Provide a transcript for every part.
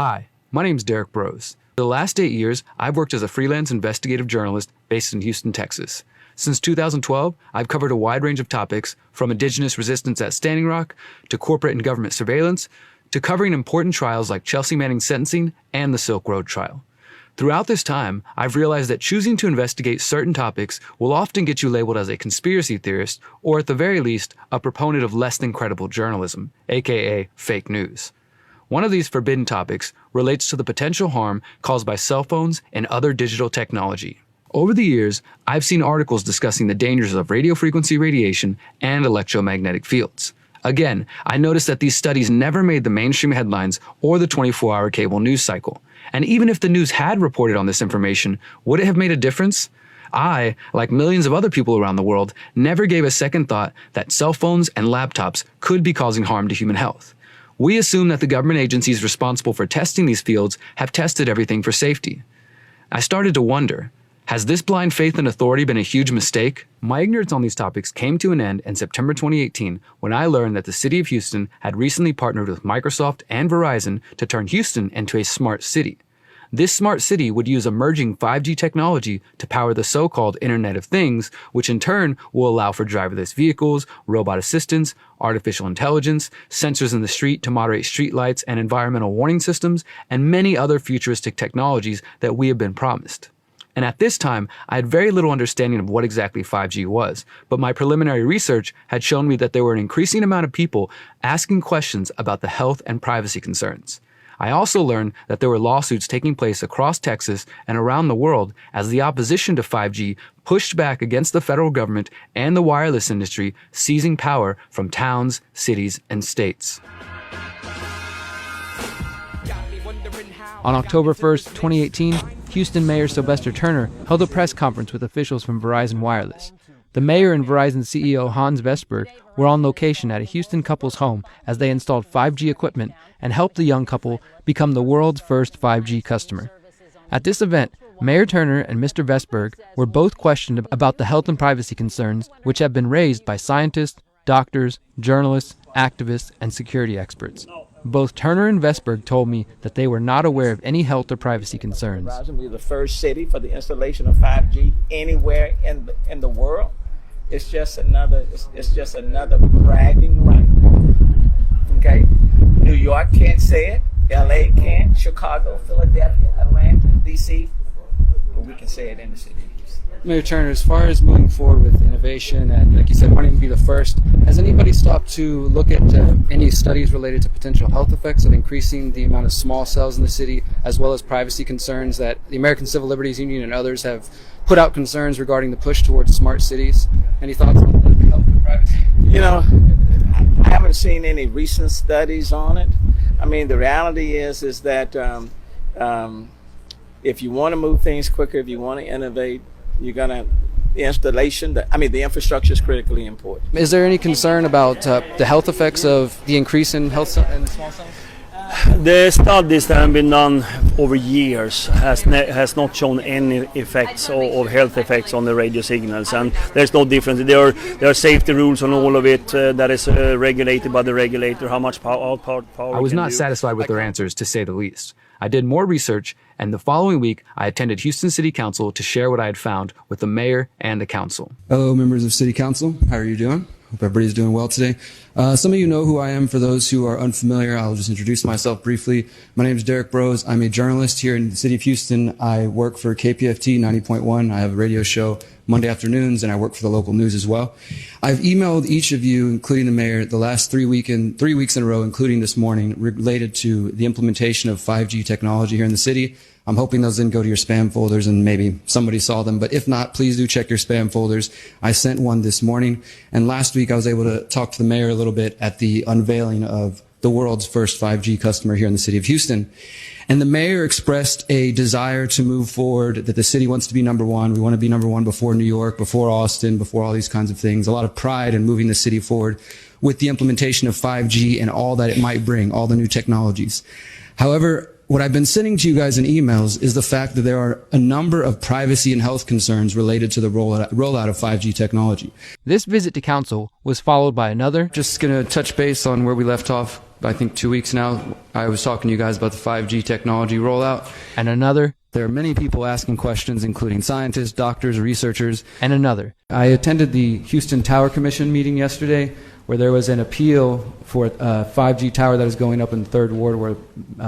Hi, my name's Derek Brose. For the last 8 years, I've worked as a freelance investigative journalist based in Houston, Texas. Since 2012, I've covered a wide range of topics, from indigenous resistance at Standing Rock, to corporate and government surveillance, to covering important trials like Chelsea Manning's sentencing and the Silk Road trial. Throughout this time, I've realized that choosing to investigate certain topics will often get you labeled as a conspiracy theorist, or at the very least, a proponent of less than credible journalism, aka fake news. One of these forbidden topics relates to the potential harm caused by cell phones and other digital technology. Over the years, I've seen articles discussing the dangers of radio frequency radiation and electromagnetic fields. Again, I noticed that these studies never made the mainstream headlines or the 24-hour cable news cycle. And even if the news had reported on this information, would it have made a difference? I, like millions of other people around the world, never gave a second thought that cell phones and laptops could be causing harm to human health. We assume that the government agencies responsible for testing these fields have tested everything for safety. I started to wonder, has this blind faith in authority been a huge mistake? My ignorance on these topics came to an end in September 2018 when I learned that the city of Houston had recently partnered with Microsoft and Verizon to turn Houston into a smart city. This smart city would use emerging 5G technology to power the so-called Internet of Things, which in turn will allow for driverless vehicles, robot assistants, artificial intelligence, sensors in the street to moderate street lights and environmental warning systems, and many other futuristic technologies that we have been promised. And at this time, I had very little understanding of what exactly 5G was, but my preliminary research had shown me that there were an increasing amount of people asking questions about the health and privacy concerns. I also learned that there were lawsuits taking place across Texas and around the world as the opposition to 5G pushed back against the federal government and the wireless industry, seizing power from towns, cities, and states. On October 1st, 2018, Houston Mayor Sylvester Turner held a press conference with officials from Verizon Wireless. The mayor and Verizon CEO Hans Vestberg were on location at a Houston couple's home as they installed 5G equipment and helped the young couple become the world's first 5G customer. At this event, Mayor Turner and Mr. Vestberg were both questioned about the health and privacy concerns which have been raised by scientists, doctors, journalists, activists, and security experts. Both Turner and Vestberg told me that they were not aware of any health or privacy concerns. We're the first city for the installation of 5G anywhere in the world. It's just another bragging right. Okay, New York can't say it, LA can't, Chicago, Philadelphia, Atlanta, DC, but we can say it in the city of Houston. Mayor Turner, as far as moving forward with innovation and, like you said, wanting to be the first, has anybody stopped to look at any studies related to potential health effects of increasing the amount of small cells in the city, as well as privacy concerns that the American Civil Liberties Union and others have put out concerns regarding the push towards smart cities? Any thoughts on health and privacy? You know, I haven't seen any recent studies on it. I mean, the reality is that if you want to move things quicker, if you want to innovate, you're gonna the infrastructure is critically important. Is there any concern about the health effects of the increase in health and small cells? The studies that have been done over years has not shown any effects or health effects on the radio signals, and there's no difference. There are safety rules on all of it that is regulated by the regulator. How much power I was not satisfied with their answers, to say the least. I did more research, and the following week, I attended Houston City Council to share what I had found with the mayor and the council. Hello, members of City Council. How are you doing? Hope everybody's doing well today. Some of you know who I am. For those who are unfamiliar, I'll just introduce myself briefly. My name is Derek Brose. I'm a journalist here in the city of Houston. I work for KPFT 90.1. I have a radio show Monday afternoons, and I work for the local news as well. I've emailed each of you, including the mayor, the last 3 weeks in a row, including this morning, related to the implementation of 5G technology here in the city. I'm hoping those didn't go to your spam folders and maybe somebody saw them, but if not, please do check your spam folders. I sent one this morning, and last week I was able to talk to the mayor a little bit at the unveiling of the world's first 5G customer here in the city of Houston. And the mayor expressed a desire to move forward, that the city wants to be number one. We want to be number one before New York, before Austin, before all these kinds of things. A lot of pride in moving the city forward with the implementation of 5G and all that it might bring, all the new technologies. However, what I've been sending to you guys in emails is the fact that there are a number of privacy and health concerns related to the rollout of 5G technology. This visit to council was followed by another. Just going to touch base on where we left off. I think 2 weeks now, I was talking to you guys about the 5G technology rollout. And another. There are many people asking questions, including scientists, doctors, researchers. And another. I attended the Houston Tower Commission meeting yesterday, where there was an appeal for a 5G tower that is going up in the 3rd Ward, where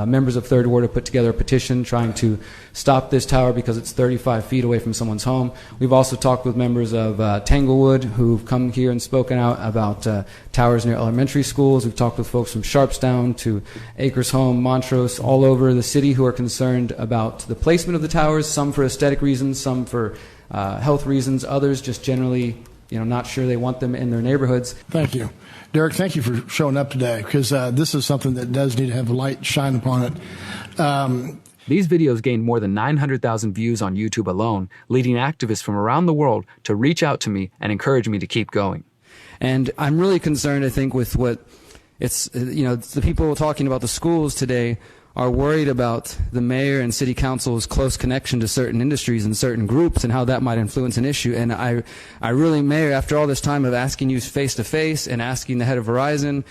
members of 3rd Ward have put together a petition trying to stop this tower because it's 35 feet away from someone's home. We've also talked with members of Tanglewood who've come here and spoken out about towers near elementary schools. We've talked with folks from Sharpstown to Acres Home, Montrose, all over the city who are concerned about the placement of the towers, some for aesthetic reasons, some for health reasons, others just generally not sure they want them in their neighborhoods. Thank you. Derek, thank you for showing up today, because this is something that does need to have a light shine upon it. These videos gained more than 900,000 views on YouTube alone, leading activists from around the world to reach out to me and encourage me to keep going. And I'm really concerned, I think, with what it's, the people talking about the schools today are worried about the mayor and city council's close connection to certain industries and certain groups and how that might influence an issue. And I really, Mayor, after all this time of asking you face to face and asking the head of Verizon,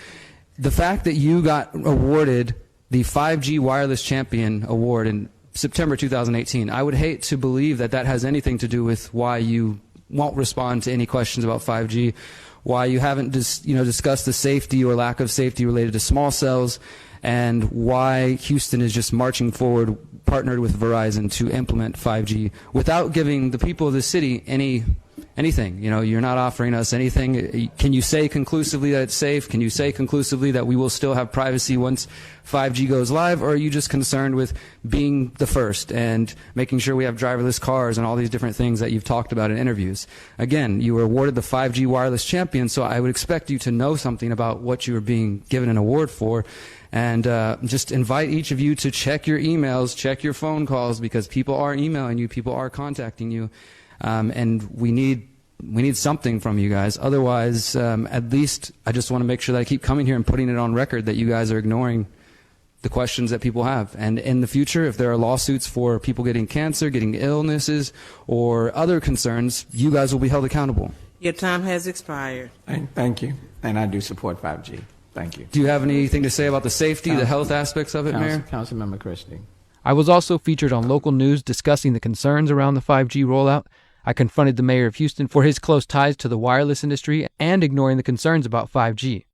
the fact that you got awarded the 5G Wireless Champion Award in September 2018, I would hate to believe that that has anything to do with why you won't respond to any questions about 5G, why you haven't discussed the safety or lack of safety related to small cells, and why Houston is just marching forward, partnered with Verizon to implement 5G without giving the people of the city anything. You're not offering us anything. Can you say conclusively that it's safe? Can you say conclusively that we will still have privacy once 5G goes live? Or are you just concerned with being the first and making sure we have driverless cars and all these different things that you've talked about in interviews? Again, you were awarded the 5G Wireless Champion, so I would expect you to know something about what you were being given an award for. And just invite each of you to check your emails, check your phone calls, because people are emailing you, people are contacting you, and we need something from you guys. Otherwise, at least I just want to make sure that I keep coming here and putting it on record that you guys are ignoring the questions that people have. And in the future, if there are lawsuits for people getting cancer, getting illnesses, or other concerns, you guys will be held accountable. Your time has expired. Thank you. And I do support 5G. Thank you. Do you have anything to say about the safety, the health aspects of it, Mayor? Councilmember Christie. I was also featured on local news discussing the concerns around the 5G rollout. I confronted the mayor of Houston for his close ties to the wireless industry and ignoring the concerns about 5G.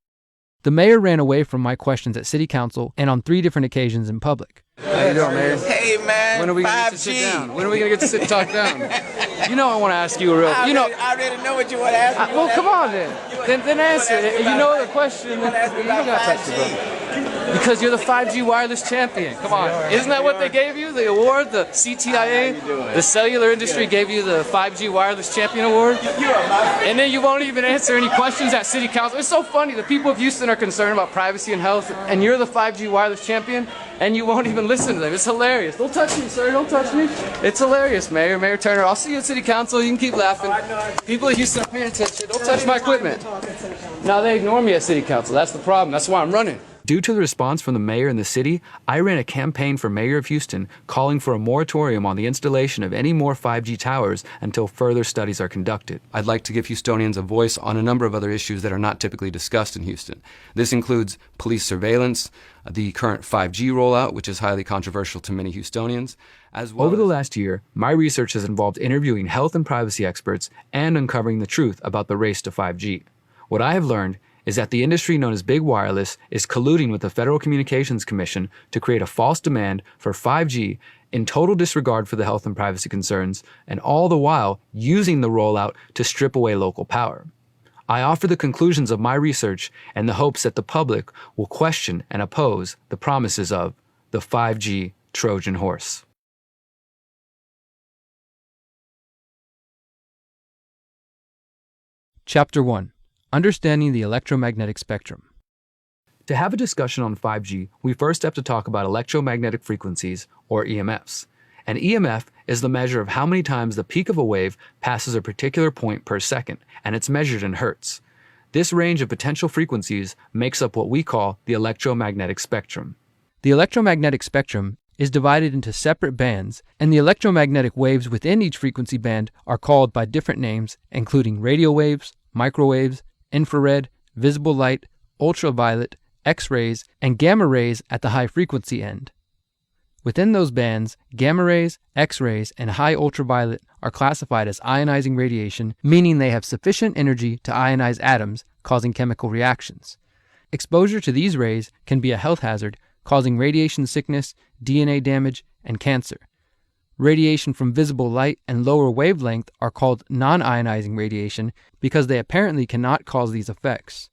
The mayor ran away from my questions at city council and on 3 different occasions in public. How you doing, Mayor? Hey, man. When are we going to get to sit down? When are we going to get to sit and talk down? I want to ask you a real... I already know what you want to ask me. Well, come on then. Then answer it. You know the question. You don't got to touch it, brother. Because you're the 5G wireless champion. Come on. Isn't that what they gave you? The award? The CTIA? The cellular industry gave you the 5G wireless champion award? And then you won't even answer any questions at city council. It's so funny. The people of Houston are concerned about privacy and health, and you're the 5G wireless champion, and you won't even listen to them. It's hilarious. Don't touch me, sir. Don't touch me. It's hilarious, Mayor Turner. I'll see you at city council. You can keep laughing. People of Houston are paying attention. Don't touch my equipment. Now they ignore me at city council. That's the problem. That's why I'm running. Due to the response from the mayor and the city, I ran a campaign for mayor of Houston calling for a moratorium on the installation of any more 5G towers until further studies are conducted. I'd like to give Houstonians a voice on a number of other issues that are not typically discussed in Houston. This includes police surveillance, the current 5G rollout, which is highly controversial to many Houstonians, as well. Over the last year, my research has involved interviewing health and privacy experts and uncovering the truth about the race to 5G. What I have learned is that the industry known as Big Wireless is colluding with the Federal Communications Commission to create a false demand for 5G in total disregard for the health and privacy concerns, and all the while using the rollout to strip away local power. I offer the conclusions of my research in the hopes that the public will question and oppose the promises of the 5G Trojan horse. Chapter 1. Understanding the electromagnetic spectrum. To have a discussion on 5G, we first have to talk about electromagnetic frequencies, or EMFs. An EMF is the measure of how many times the peak of a wave passes a particular point per second, and it's measured in hertz. This range of potential frequencies makes up what we call the electromagnetic spectrum. The electromagnetic spectrum is divided into separate bands, and the electromagnetic waves within each frequency band are called by different names, including radio waves, microwaves, infrared, visible light, ultraviolet, X-rays, and gamma rays at the high frequency end. Within those bands, gamma rays, X-rays, and high ultraviolet are classified as ionizing radiation, meaning they have sufficient energy to ionize atoms, causing chemical reactions. Exposure to these rays can be a health hazard, causing radiation sickness, DNA damage, and cancer. Radiation from visible light and lower wavelength are called non-ionizing radiation because they apparently cannot cause these effects.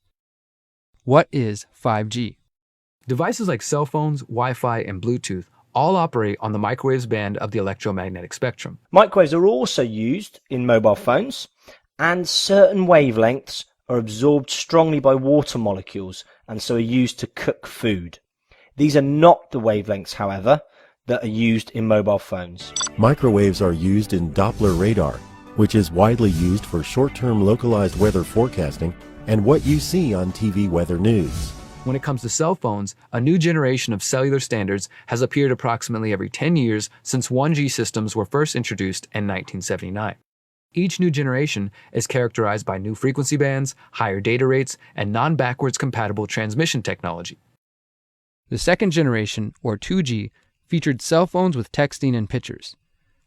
What is 5G? Devices like cell phones, Wi-Fi, and Bluetooth all operate on the microwaves band of the electromagnetic spectrum. Microwaves are also used in mobile phones, and certain wavelengths are absorbed strongly by water molecules and so are used to cook food. These are not the wavelengths, however, that are used in mobile phones. Microwaves are used in Doppler radar, which is widely used for short-term localized weather forecasting and what you see on TV weather news. When it comes to cell phones, a new generation of cellular standards has appeared approximately every 10 years since 1G systems were first introduced in 1979. Each new generation is characterized by new frequency bands, higher data rates, and non-backwards compatible transmission technology. The second generation, or 2G, featured cell phones with texting and pictures.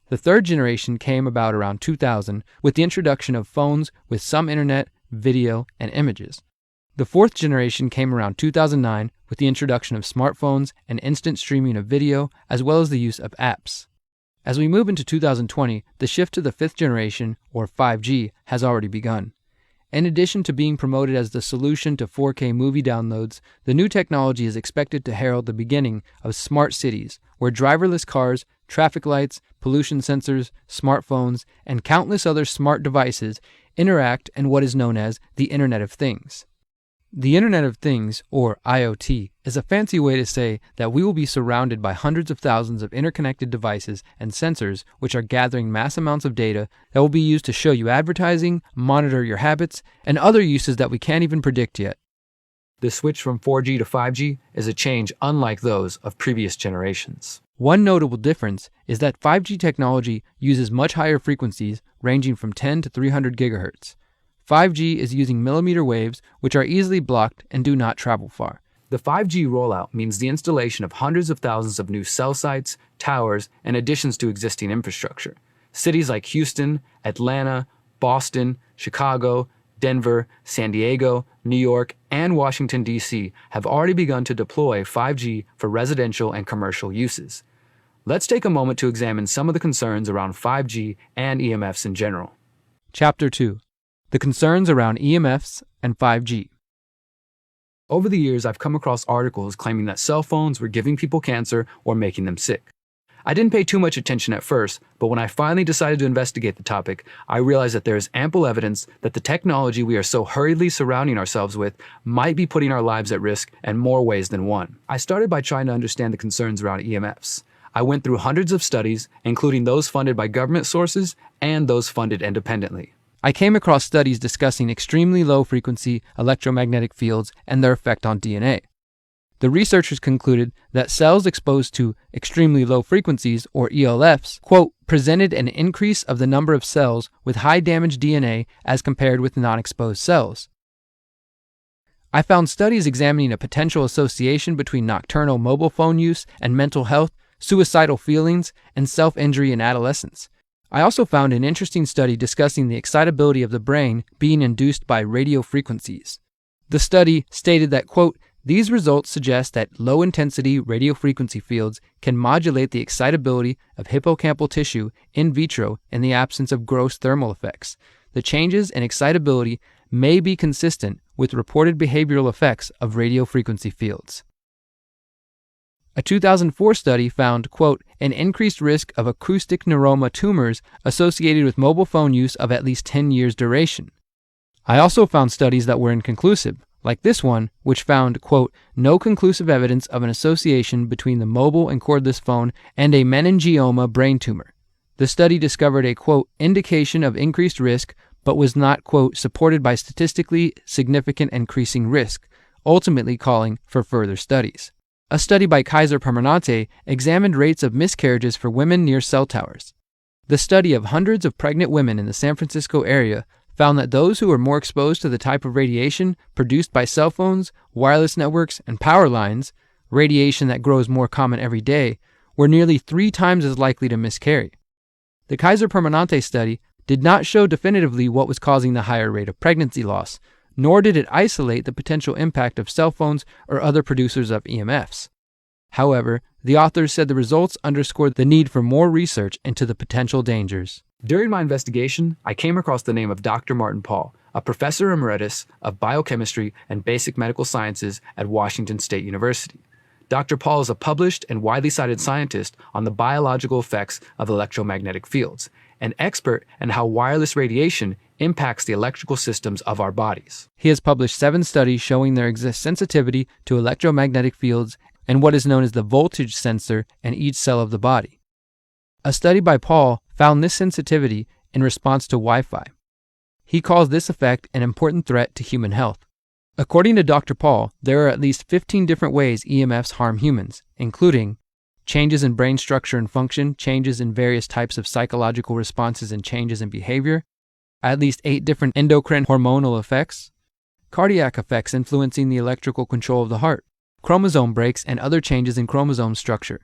The third generation came about around 2000 with the introduction of phones with some internet, video, and images. The fourth generation came around 2009 with the introduction of smartphones and instant streaming of video, as well as the use of apps. As we move into 2020, the shift to the fifth generation, or 5G, has already begun. In addition to being promoted as the solution to 4K movie downloads, the new technology is expected to herald the beginning of smart cities, where driverless cars, traffic lights, pollution sensors, smartphones, and countless other smart devices interact in what is known as the Internet of Things. The Internet of Things, or IoT, is a fancy way to say that we will be surrounded by hundreds of thousands of interconnected devices and sensors which are gathering mass amounts of data that will be used to show you advertising, monitor your habits, and other uses that we can't even predict yet. The switch from 4G to 5G is a change unlike those of previous generations. One notable difference is that 5G technology uses much higher frequencies ranging from 10 to 300 gigahertz. 5G is using millimeter waves, which are easily blocked and do not travel far. The 5G rollout means the installation of hundreds of thousands of new cell sites, towers, and additions to existing infrastructure. Cities like Houston, Atlanta, Boston, Chicago, Denver, San Diego, New York, and Washington, D.C. have already begun to deploy 5G for residential and commercial uses. Let's take a moment to examine some of the concerns around 5G and EMFs in general. Chapter 2. The concerns around EMFs and 5G. Over the years, I've come across articles claiming that cell phones were giving people cancer or making them sick. I didn't pay too much attention at first, but when I finally decided to investigate the topic, I realized that there is ample evidence that the technology we are so hurriedly surrounding ourselves with might be putting our lives at risk in more ways than one. I started by trying to understand the concerns around EMFs. I went through hundreds of studies, including those funded by government sources and those funded independently. I came across studies discussing extremely low-frequency electromagnetic fields and their effect on DNA. The researchers concluded that cells exposed to extremely low frequencies, or ELFs, quote, presented an increase of the number of cells with high damaged DNA as compared with non-exposed cells. I found studies examining a potential association between nocturnal mobile phone use and mental health, suicidal feelings, and self-injury in adolescence. I also found an interesting study discussing the excitability of the brain being induced by radio frequencies. The study stated that, quote, these results suggest that low-intensity radio frequency fields can modulate the excitability of hippocampal tissue in vitro in the absence of gross thermal effects. The changes in excitability may be consistent with reported behavioral effects of radio frequency fields. A 2004 study found, quote, an increased risk of acoustic neuroma tumors associated with mobile phone use of at least 10 years duration. I also found studies that were inconclusive, like this one, which found, quote, no conclusive evidence of an association between the mobile and cordless phone and a meningioma brain tumor. The study discovered a, quote, indication of increased risk, but was not, quote, supported by statistically significant increasing risk, ultimately calling for further studies. A study by Kaiser Permanente examined rates of miscarriages for women near cell towers. The study of hundreds of pregnant women in the San Francisco area found that those who were more exposed to the type of radiation produced by cell phones, wireless networks, and power lines, radiation that grows more common every day, were nearly 3 times as likely to miscarry. The Kaiser Permanente study did not show definitively what was causing the higher rate of pregnancy loss, nor did it isolate the potential impact of cell phones or other producers of EMFs. However, the authors said the results underscored the need for more research into the potential dangers. During my investigation, I came across the name of Dr. Martin Pall, a professor emeritus of biochemistry and basic medical sciences at Washington State University. Dr. Pall is a published and widely cited scientist on the biological effects of electromagnetic fields, an expert in how wireless radiation impacts the electrical systems of our bodies. He has published 7 studies showing there exists sensitivity to electromagnetic fields and what is known as the voltage sensor in each cell of the body. A study by Paul found this sensitivity in response to Wi-Fi. He calls this effect an important threat to human health. According to Dr. Paul, there are at least 15 different ways EMFs harm humans, including changes in brain structure and function, changes in various types of psychological responses and changes in behavior, at least 8 different endocrine hormonal effects, cardiac effects influencing the electrical control of the heart, chromosome breaks and other changes in chromosome structure,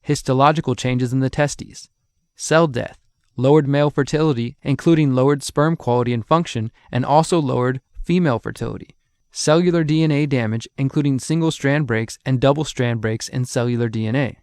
histological changes in the testes, cell death, lowered male fertility, including lowered sperm quality and function, and also lowered female fertility, cellular DNA damage, including single-strand breaks and double-strand breaks in cellular DNA,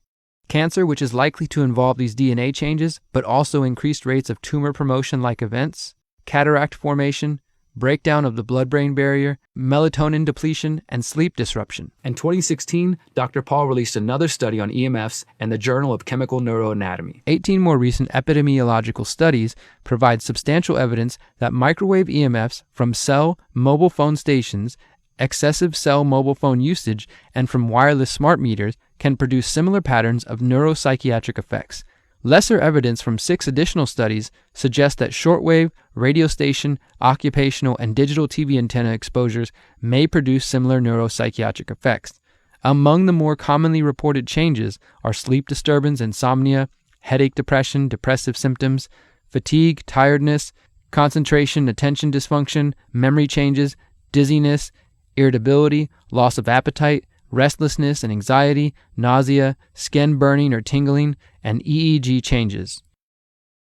cancer, which is likely to involve these DNA changes, but also increased rates of tumor promotion-like events, cataract formation, breakdown of the blood-brain barrier, melatonin depletion, and sleep disruption. In 2016, Dr. Paul released another study on EMFs in the Journal of Chemical Neuroanatomy. 18 more recent epidemiological studies provide substantial evidence that microwave EMFs from cell mobile phone stations, excessive cell mobile phone usage, and from wireless smart meters can produce similar patterns of neuropsychiatric effects. Lesser evidence from 6 additional studies suggests that shortwave, radio station, occupational, and digital TV antenna exposures may produce similar neuropsychiatric effects. Among the more commonly reported changes are sleep disturbance, insomnia, headache, depression, depressive symptoms, fatigue, tiredness, concentration, attention dysfunction, memory changes, dizziness, irritability, loss of appetite, restlessness and anxiety, nausea, skin burning or tingling, and EEG changes.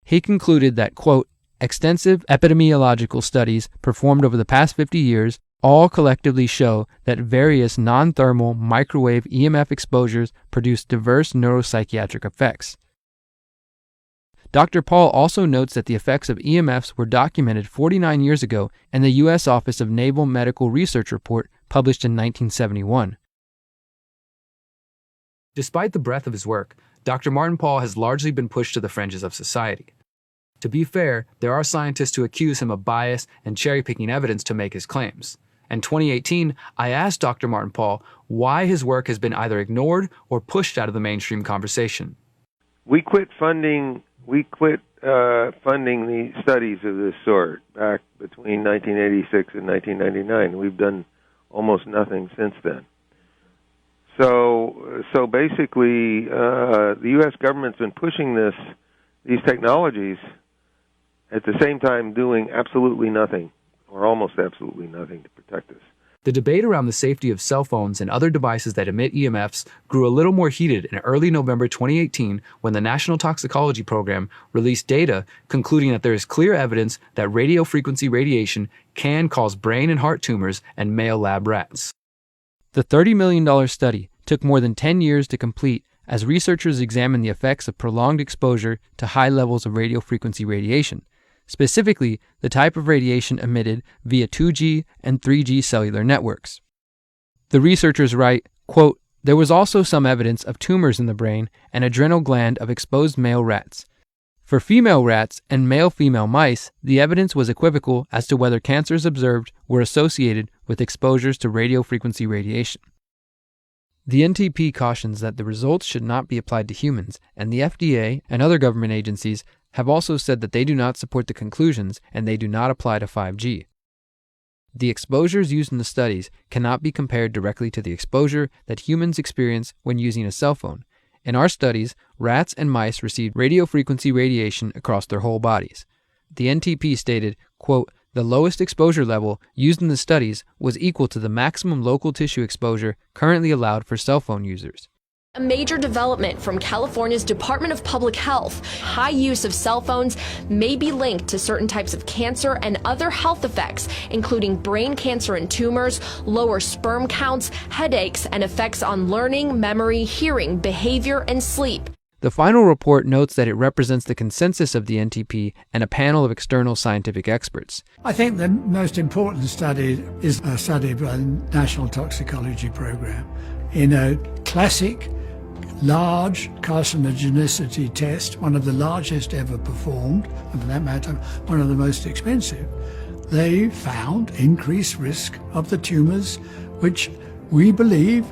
He concluded that, quote, extensive epidemiological studies performed over the past 50 years all collectively show that various non-thermal microwave EMF exposures produce diverse neuropsychiatric effects. Dr. Paul also notes that the effects of EMFs were documented 49 years ago in the U.S. Office of Naval Medical Research report published in 1971. Despite the breadth of his work, Dr. Martin Pall has largely been pushed to the fringes of society. To be fair, there are scientists who accuse him of bias and cherry-picking evidence to make his claims. In 2018, I asked Dr. Martin Pall why his work has been either ignored or pushed out of the mainstream conversation. We quit funding the studies of this sort back between 1986 and 1999. We've done almost nothing since then. So basically, the U.S. government's been pushing these technologies at the same time doing absolutely nothing, or almost absolutely nothing, to protect us. The debate around the safety of cell phones and other devices that emit EMFs grew a little more heated in early November 2018 when the National Toxicology Program released data concluding that there is clear evidence that radio frequency radiation can cause brain and heart tumors in male lab rats. The $30 million study took more than 10 years to complete as researchers examined the effects of prolonged exposure to high levels of radio frequency radiation, specifically the type of radiation emitted via 2G and 3G cellular networks. The researchers write, quote, there was also some evidence of tumors in the brain and adrenal gland of exposed male rats. For female rats and male-female mice, the evidence was equivocal as to whether cancers observed were associated with exposures to radio frequency radiation. The NTP cautions that the results should not be applied to humans, and the FDA and other government agencies have also said that they do not support the conclusions and they do not apply to 5G. The exposures used in the studies cannot be compared directly to the exposure that humans experience when using a cell phone. In our studies, rats and mice received radiofrequency radiation across their whole bodies. The NTP stated, quote, "The lowest exposure level used in the studies was equal to the maximum local tissue exposure currently allowed for cell phone users." A major development from California's Department of Public Health. High use of cell phones may be linked to certain types of cancer and other health effects, including brain cancer and tumors, lower sperm counts, headaches, and effects on learning, memory, hearing, behavior, and sleep. The final report notes that it represents the consensus of the NTP and a panel of external scientific experts. I think the most important study is a study by the National Toxicology Program in a classic large carcinogenicity test, one of the largest ever performed, and for that matter, one of the most expensive. They found increased risk of the tumors, which we believe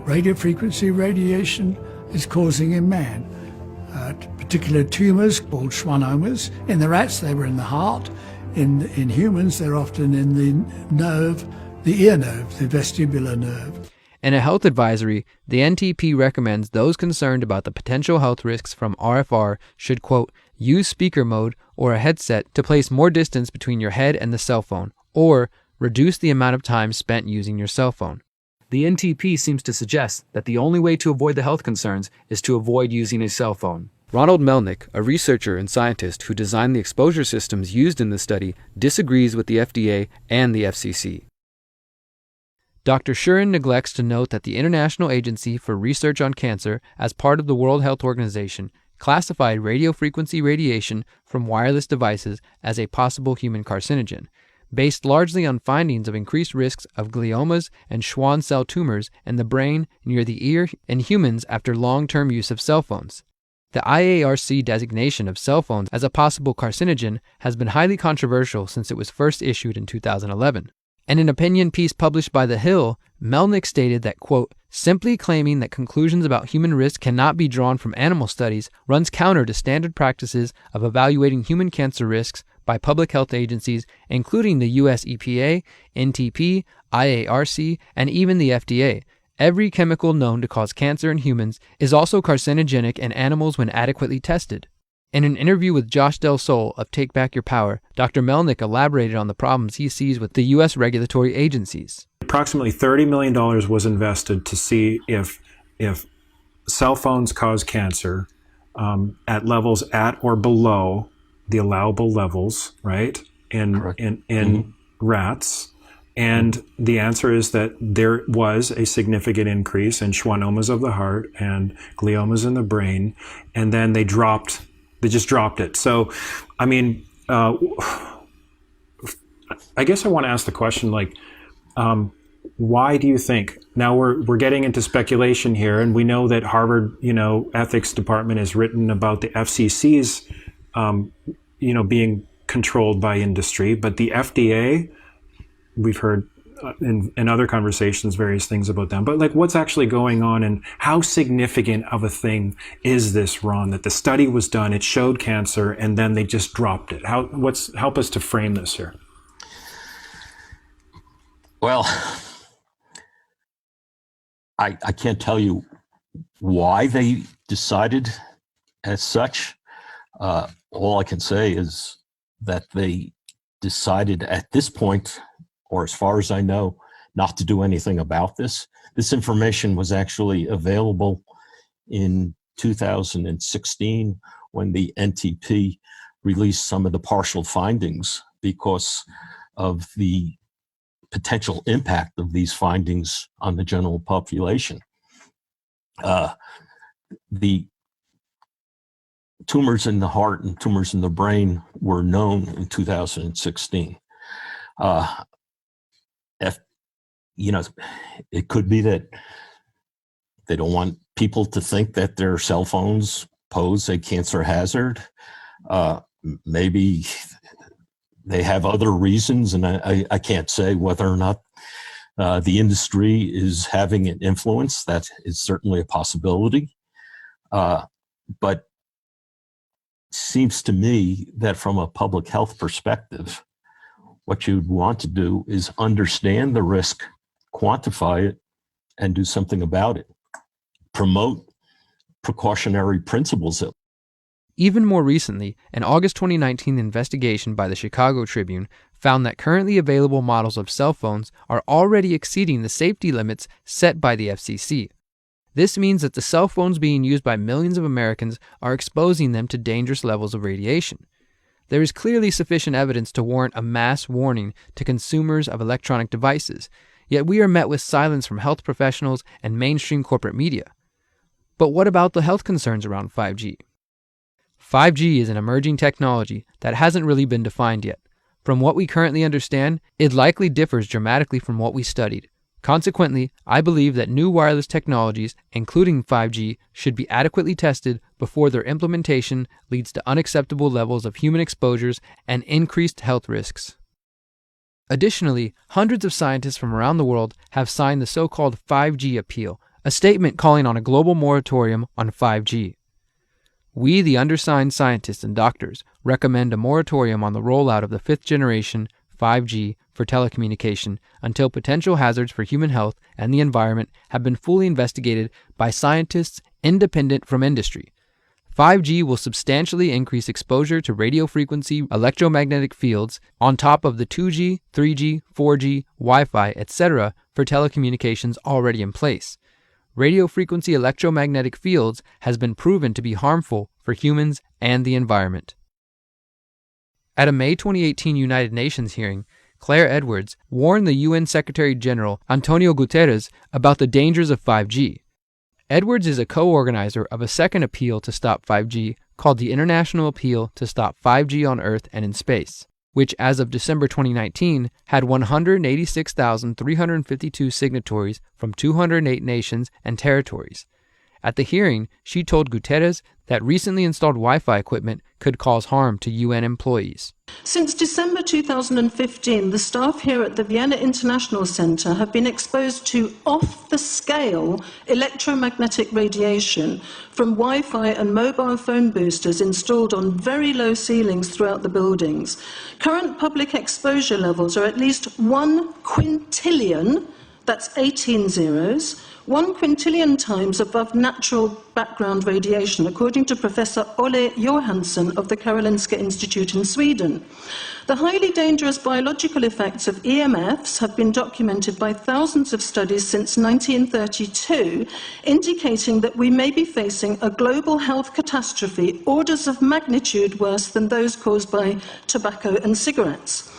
radiofrequency radiation is causing in man. Particular tumors called schwannomas. In the rats, they were in the heart. In humans, they're often in the nerve, the ear nerve, the vestibular nerve. In a health advisory, the NTP recommends those concerned about the potential health risks from RFR should, quote, "use speaker mode or a headset to place more distance between your head and the cell phone, or reduce the amount of time spent using your cell phone." The NTP seems to suggest that the only way to avoid the health concerns is to avoid using a cell phone. Ronald Melnick, a researcher and scientist who designed the exposure systems used in the study, disagrees with the FDA and the FCC. Dr. Shurin neglects to note that the International Agency for Research on Cancer, as part of the World Health Organization, classified radiofrequency radiation from wireless devices as a possible human carcinogen, based largely on findings of increased risks of gliomas and Schwann cell tumors in the brain, near the ear, in humans after long-term use of cell phones. The IARC designation of cell phones as a possible carcinogen has been highly controversial since it was first issued in 2011. In an opinion piece published by The Hill, Melnick stated that, quote, "simply claiming that conclusions about human risk cannot be drawn from animal studies runs counter to standard practices of evaluating human cancer risks by public health agencies, including the US EPA, NTP, IARC, and even the FDA. Every chemical known to cause cancer in humans is also carcinogenic in animals when adequately tested." In an interview with Josh Del Sol of Take Back Your Power, Dr. Melnick elaborated on the problems he sees with the U.S. regulatory agencies. Approximately $30 million was invested to see if cell phones cause cancer at levels at or below the allowable levels, right, in rats. And the answer is that there was a significant increase in schwannomas of the heart and gliomas in the brain, and then they just dropped it. So, I mean, I guess I want to ask the question, like, why do you think? Now we're getting into speculation here, and we know that Harvard, ethics department has written about the FCC's, being controlled by industry, but the FDA, we've heard in other conversations various things about them, but like, what's actually going on, and how significant of a thing is this, Ron, that the study was done, it showed cancer, and then they just dropped it? Help us to frame this here. Well, I can't tell you why they decided as such. All I can say is that they decided at this point, or as far as I know, not to do anything about this. This information was actually available in 2016 when the NTP released some of the partial findings because of the potential impact of these findings on the general population. The tumors in the heart and tumors in the brain were known in 2016. It could be that they don't want people to think that their cell phones pose a cancer hazard. Maybe they have other reasons, and I can't say whether or not the industry is having an influence. That is certainly a possibility. But it seems to me that from a public health perspective, what you'd want to do is understand the risk, quantify it, and do something about it. Promote precautionary principles. Even more recently, an August 2019 investigation by the Chicago Tribune found that currently available models of cell phones are already exceeding the safety limits set by the FCC. This means that the cell phones being used by millions of Americans are exposing them to dangerous levels of radiation. There is clearly sufficient evidence to warrant a mass warning to consumers of electronic devices, yet we are met with silence from health professionals and mainstream corporate media. But what about the health concerns around 5G? 5G is an emerging technology that hasn't really been defined yet. From what we currently understand, it likely differs dramatically from what we studied. Consequently, I believe that new wireless technologies, including 5G, should be adequately tested before their implementation leads to unacceptable levels of human exposures and increased health risks. Additionally, hundreds of scientists from around the world have signed the so-called 5G Appeal, a statement calling on a global moratorium on 5G. We, the undersigned scientists and doctors, recommend a moratorium on the rollout of the fifth generation 5G for telecommunication until potential hazards for human health and the environment have been fully investigated by scientists independent from industry. 5G will substantially increase exposure to radio frequency electromagnetic fields on top of the 2G, 3G, 4G, Wi-Fi, etc. for telecommunications already in place. Radio frequency electromagnetic fields has been proven to be harmful for humans and the environment. At a May 2018 United Nations hearing, Claire Edwards warned the UN Secretary General Antonio Guterres about the dangers of 5G. Edwards is a co-organizer of a second appeal to stop 5G called the International Appeal to Stop 5G on Earth and in Space, which as of December 2019 had 186,352 signatories from 208 nations and territories. At the hearing, she told Guterres that recently installed Wi-Fi equipment could cause harm to UN employees. Since December 2015, the staff here at the Vienna International Centre have been exposed to off-the-scale electromagnetic radiation from Wi-Fi and mobile phone boosters installed on very low ceilings throughout the buildings. Current public exposure levels are at least 1 quintillion, that's 18 zeros, 1 quintillion times above natural background radiation, according to Professor Olle Johansson of the Karolinska Institute in Sweden. The highly dangerous biological effects of EMFs have been documented by thousands of studies since 1932, indicating that we may be facing a global health catastrophe orders of magnitude worse than those caused by tobacco and cigarettes.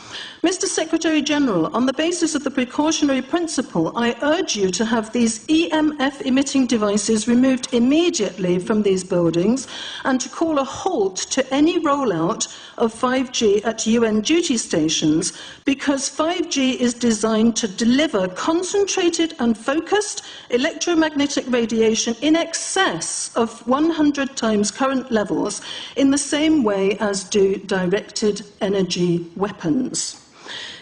Mr. Secretary General, on the basis of the precautionary principle, I urge you to have these EMF-emitting devices removed immediately from these buildings and to call a halt to any rollout of 5G at UN duty stations, because 5G is designed to deliver concentrated and focused electromagnetic radiation in excess of 100 times current levels in the same way as do directed energy weapons.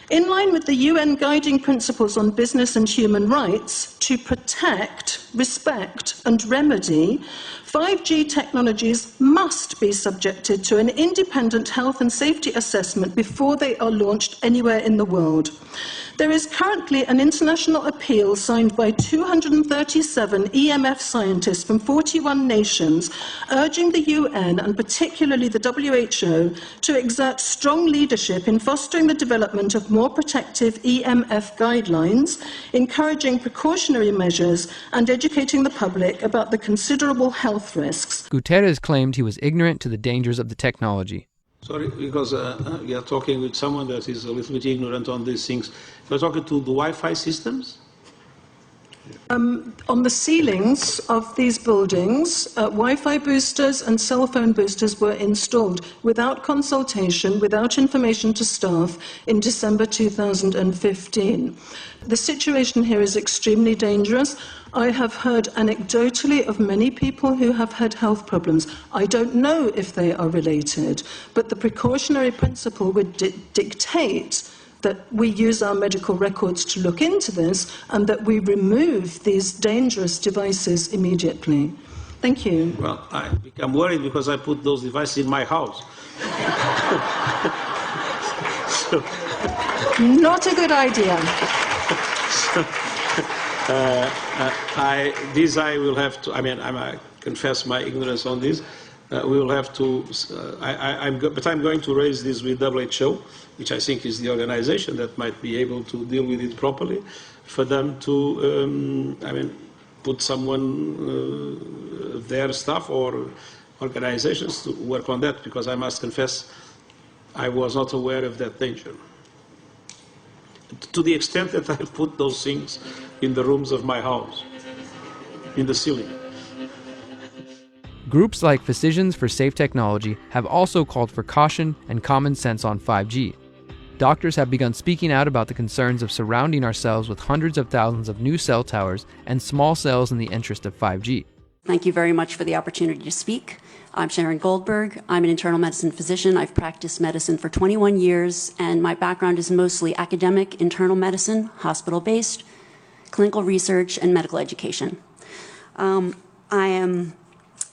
In line with the UN guiding principles on business and human rights, to protect, respect and remedy, 5G technologies must be subjected to an independent health and safety assessment before they are launched anywhere in the world. There is currently an international appeal signed by 237 EMF scientists from 41 nations, urging the UN and particularly the WHO to exert strong leadership in fostering the development of more protective EMF guidelines, encouraging precautionary measures and educating the public about the considerable health risks. Guterres claimed he was ignorant to the dangers of the technology. Sorry, because we are talking with someone that is a little bit ignorant on these things. We're talking to the Wi-Fi systems? On the ceilings of these buildings, Wi-Fi boosters and cell phone boosters were installed without consultation, without information to staff in December 2015. The situation here is extremely dangerous. I have heard anecdotally of many people who have had health problems. I don't know if they are related, but the precautionary principle would dictate that we use our medical records to look into this and that we remove these dangerous devices immediately. Thank you. Well, I become worried because I put those devices in my house. So, Not a good idea. I will have to. I confess my ignorance on this. We will have to. But I'm going to raise this with WHO, which I think is the organization that might be able to deal with it properly, for them to. Put someone, their staff or organizations to work on that, because I must confess, I was not aware of that danger. To the extent that I put those things in the rooms of my house, in the ceiling. Groups like Physicians for Safe Technology have also called for caution and common sense on 5G. Doctors have begun speaking out about the concerns of surrounding ourselves with hundreds of thousands of new cell towers and small cells in the interest of 5G. Thank you very much for the opportunity to speak. I'm Sharon Goldberg. I'm an internal medicine physician. I've practiced medicine for 21 years, and my background is mostly academic internal medicine, hospital-based, clinical research, and medical education. I am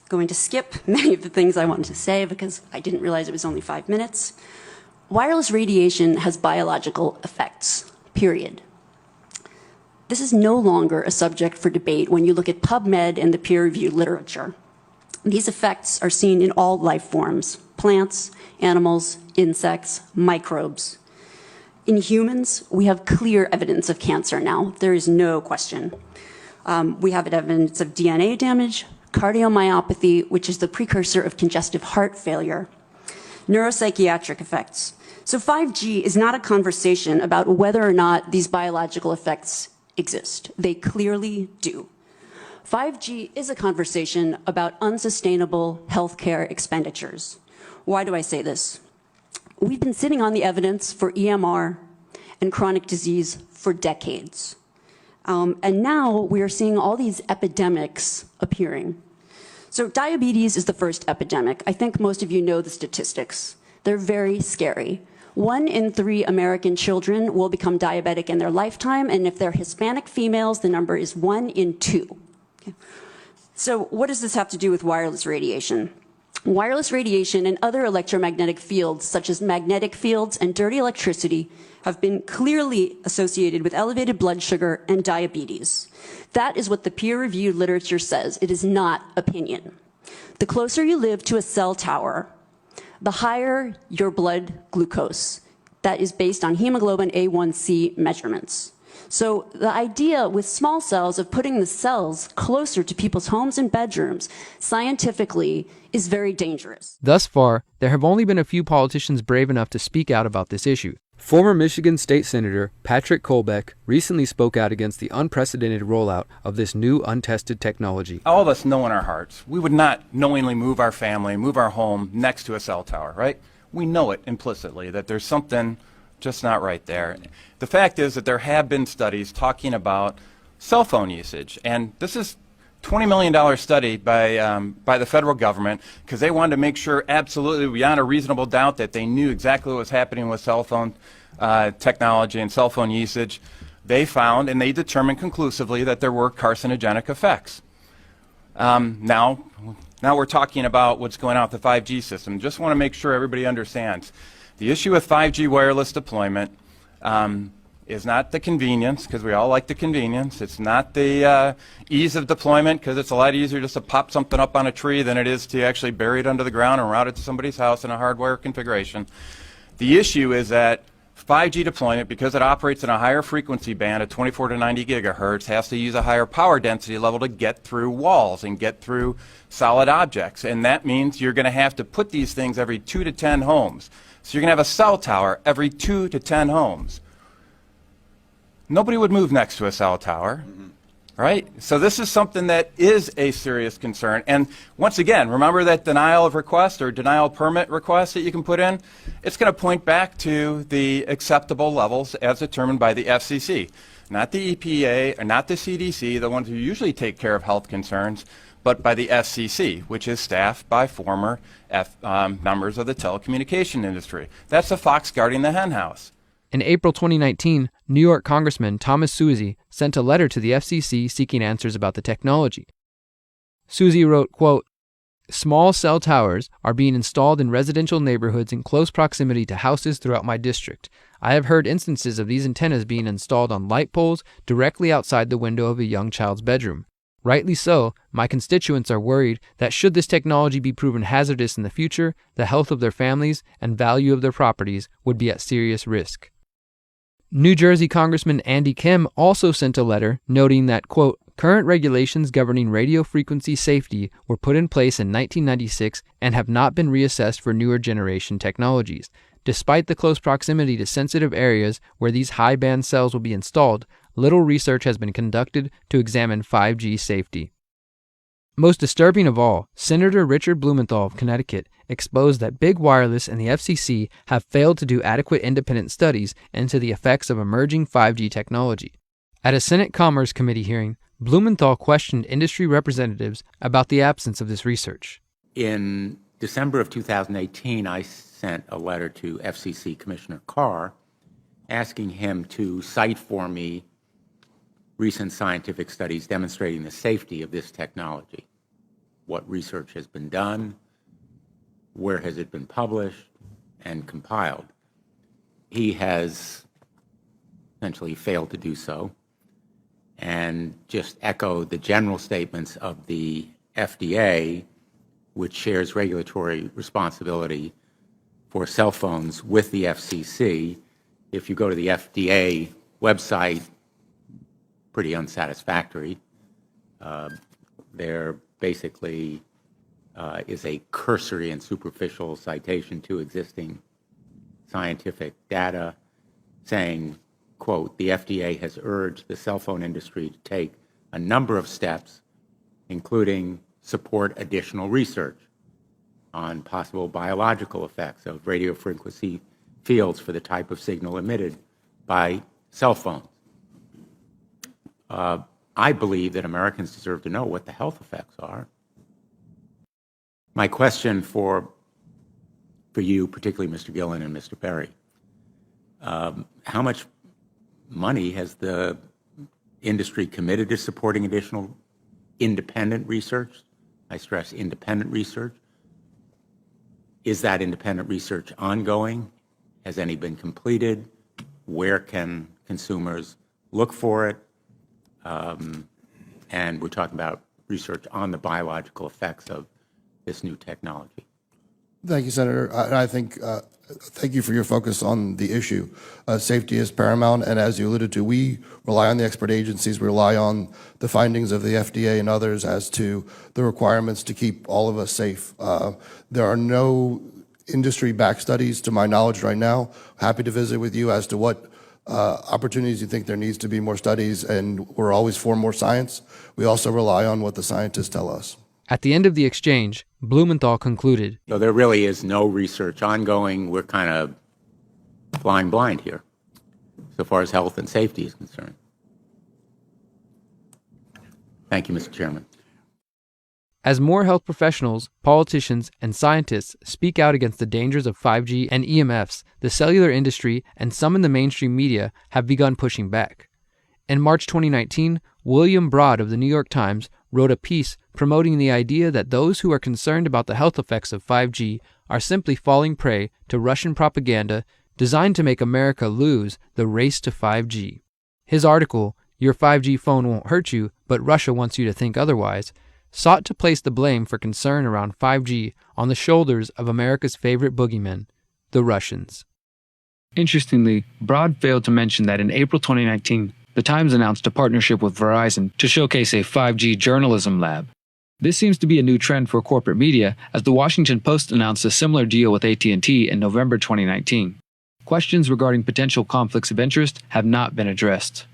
going to skip many of the things I wanted to say because I didn't realize it was only 5 minutes. Wireless radiation has biological effects, period. This is no longer a subject for debate when you look at PubMed and the peer-reviewed literature. These effects are seen in all life forms: plants, animals, insects, microbes. In humans, we have clear evidence of cancer now. There is no question. We have evidence of DNA damage, cardiomyopathy, which is the precursor of congestive heart failure, neuropsychiatric effects. So 5G is not a conversation about whether or not these biological effects exist. They clearly do. 5G is a conversation about unsustainable healthcare expenditures. Why do I say this? We've been sitting on the evidence for EMR and chronic disease for decades. And now we are seeing all these epidemics appearing. So diabetes is the first epidemic. I think most of you know the statistics. They're very scary. 1 in 3 American children will become diabetic in their lifetime, and if they're Hispanic females, the number is 1 in 2. Okay. So what does this have to do with wireless radiation? Wireless radiation and other electromagnetic fields, such as magnetic fields and dirty electricity, have been clearly associated with elevated blood sugar and diabetes. That is what the peer-reviewed literature says. It is not opinion. The closer you live to a cell tower, the higher your blood glucose. That is based on hemoglobin A1C measurements. So the idea with small cells of putting the cells closer to people's homes and bedrooms scientifically is very dangerous. Thus far, there have only been a few politicians brave enough to speak out about this issue. Former Michigan State Senator Patrick Colbeck recently spoke out against the unprecedented rollout of this new untested technology. All of us know in our hearts we would not knowingly move our family, move our home next to a cell tower, right? We know it implicitly that there's something just not right there. The fact is that there have been studies talking about cell phone usage, and this is $20 million study by the federal government because they wanted to make sure absolutely beyond a reasonable doubt that they knew exactly what was happening with cell phone technology and cell phone usage. They found and they determined conclusively that there were carcinogenic effects. Now we're talking about what's going on with the 5G system. Just want to make sure everybody understands. The issue with 5G wireless deployment is not the convenience, because we all like the convenience. It's not the ease of deployment, because it's a lot easier just to pop something up on a tree than it is to actually bury it under the ground and route it to somebody's house in a hardware configuration. The issue is that 5G deployment, because it operates in a higher frequency band of 24 to 90 gigahertz, has to use a higher power density level to get through walls and get through solid objects. And that means you're going to have to put these things every 2 to 10 homes. So you're going to have a cell tower every 2 to 10 homes. Nobody would move next to a cell tower, right? So this is something that is a serious concern. And once again, remember that denial of request or denial permit request that you can put in? It's going to point back to the acceptable levels as determined by the FCC, not the EPA or not the CDC, the ones who usually take care of health concerns, but by the FCC, which is staffed by former members of the telecommunication industry. That's the fox guarding the hen house. In April 2019, New York Congressman Thomas Suozzi sent a letter to the FCC seeking answers about the technology. Suozzi wrote, quote, Small cell towers are being installed in residential neighborhoods in close proximity to houses throughout my district. I have heard instances of these antennas being installed on light poles directly outside the window of a young child's bedroom. Rightly so, my constituents are worried that should this technology be proven hazardous in the future, the health of their families and value of their properties would be at serious risk. New Jersey Congressman Andy Kim also sent a letter noting that, quote, current regulations governing radio frequency safety were put in place in 1996 and have not been reassessed for newer generation technologies. Despite the close proximity to sensitive areas where these high-band cells will be installed, little research has been conducted to examine 5G safety. Most disturbing of all, Senator Richard Blumenthal of Connecticut exposed that Big Wireless and the FCC have failed to do adequate independent studies into the effects of emerging 5G technology. At a Senate Commerce Committee hearing, Blumenthal questioned industry representatives about the absence of this research. In December of 2018, I sent a letter to FCC Commissioner Carr asking him to cite for me recent scientific studies demonstrating the safety of this technology. What research has been done, where has it been published and compiled. He has essentially failed to do so and just echoed the general statements of the FDA, which shares regulatory responsibility for cell phones with the FCC. If you go to the FDA website, pretty unsatisfactory. There basically is a cursory and superficial citation to existing scientific data saying, quote, the FDA has urged the cell phone industry to take a number of steps, including support additional research on possible biological effects of radio frequency fields for the type of signal emitted by cell phones. I believe that Americans deserve to know what the health effects are. My question for you, particularly Mr. Gillen and Mr. Perry, how much money has the industry committed to supporting additional independent research? I stress independent research. Is that independent research ongoing? Has any been completed? Where can consumers look for it? And we're talking about research on the biological effects of this new technology. Thank you, Senator. I think, thank you for your focus on the issue. Safety is paramount, and as you alluded to, we rely on the expert agencies, we rely on the findings of the FDA and others as to the requirements to keep all of us safe. There are no industry-backed studies, to my knowledge right now. Happy to visit with you as to what opportunities you think there needs to be more studies, and we're always for more science. We also rely on what the scientists tell us. At the end of the exchange, Blumenthal concluded, So there really is no research ongoing. We're kind of flying blind here, so far as health and safety is concerned. Thank you, Mr. Chairman. As more health professionals, politicians, and scientists speak out against the dangers of 5G and EMFs, the cellular industry and some in the mainstream media have begun pushing back. In March 2019, William Broad of the New York Times wrote a piece promoting the idea that those who are concerned about the health effects of 5G are simply falling prey to Russian propaganda designed to make America lose the race to 5G. His article, Your 5G Phone Won't Hurt You, but Russia Wants You to Think Otherwise, sought to place the blame for concern around 5G on the shoulders of America's favorite boogeymen, the Russians. Interestingly, Broad failed to mention that in April 2019, the Times announced a partnership with Verizon to showcase a 5G journalism lab. This seems to be a new trend for corporate media, as the Washington Post announced a similar deal with AT&T in November 2019. Questions regarding potential conflicts of interest have not been addressed.